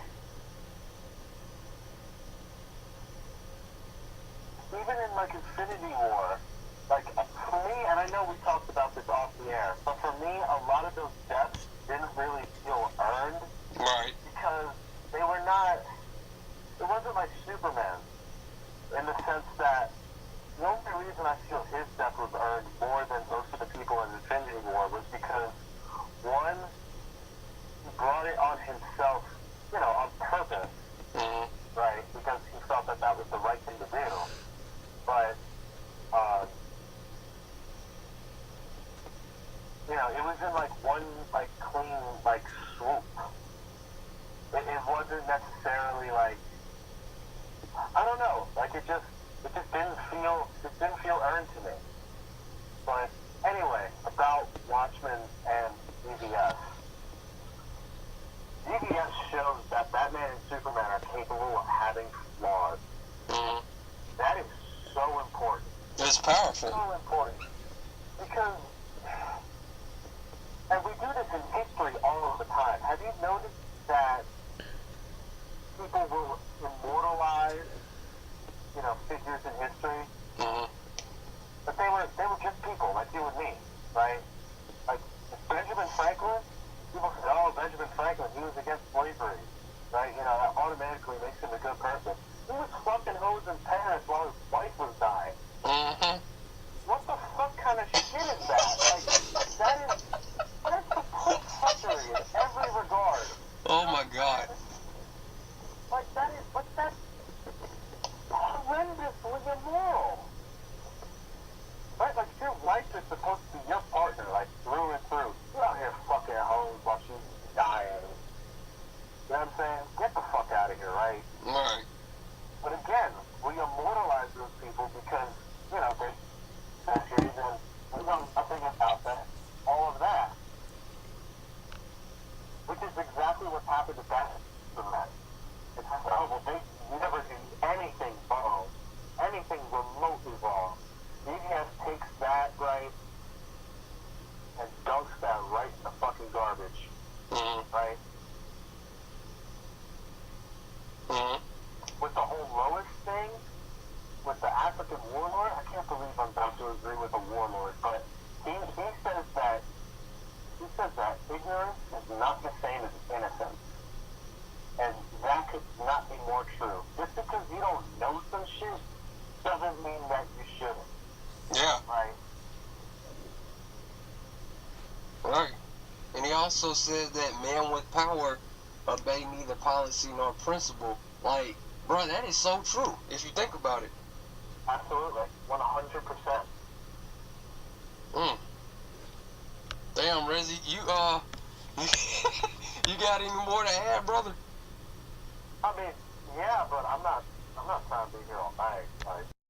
even in like Infinity War, like for me, and I know we talked about this off the air, but for me, a lot of those deaths didn't really feel earned. Right. Because they were not, it wasn't like Superman, in the sense that the only reason I feel his death was earned more than most of the people in Infinity War was because, one, he brought it on himself, on purpose, right? Because he felt that was the right thing to do. But was in like one like clean like swoop. It wasn't necessarily like, I don't know, like it just didn't feel earned to me. But anyway, about Watchmen and DVS. DVS shows that Batman and Superman are capable of having flaws. Mm-hmm. That is so important. It's powerful. So important. Because, and we do this in history all of the time. Have you noticed that people will immortalize, figures in history? Mm-hmm. But they were just people like you and me, right? Like Benjamin Franklin, people say, oh, Benjamin Franklin, he was against slavery, right? That automatically makes him a good person. He was fucking hoes in Paris while his wife was dying. Mm-hmm. What the fuck kind of shit is that? Like, that's the poop fuckery in every regard. Oh my God. Like, that's horrendously immoral. Right? Like, your wife is supposed to be your partner, like, through and through. You're out here fucking hoes while she's dying. You know what I'm saying? Get the fuck out of here, right? Right. But again, we immortalize those people because, they're centuries and we know nothing about them. All of that. Which is exactly what's happened to Batman. It's horrible. They never do anything wrong. Anything remotely wrong. DVS takes that, right, and dunks that right in the fucking garbage. Mm-hmm. Right? Mm-hmm. With the whole Lois thing, with the African warlord, I can't believe I'm about to agree with a warlord, but he says that ignorance is not the same as innocence. And that could not be more true. Just because you don't know some shit doesn't mean that you shouldn't. Yeah. Right? Right. And he also said that men with power obey neither policy nor principle. Like, bro, that is so true if you think about it. Absolutely. 100%. Damn, Rezzy, you you got any more to add, brother? I mean, yeah, but I'm not trying to be here all night. Like,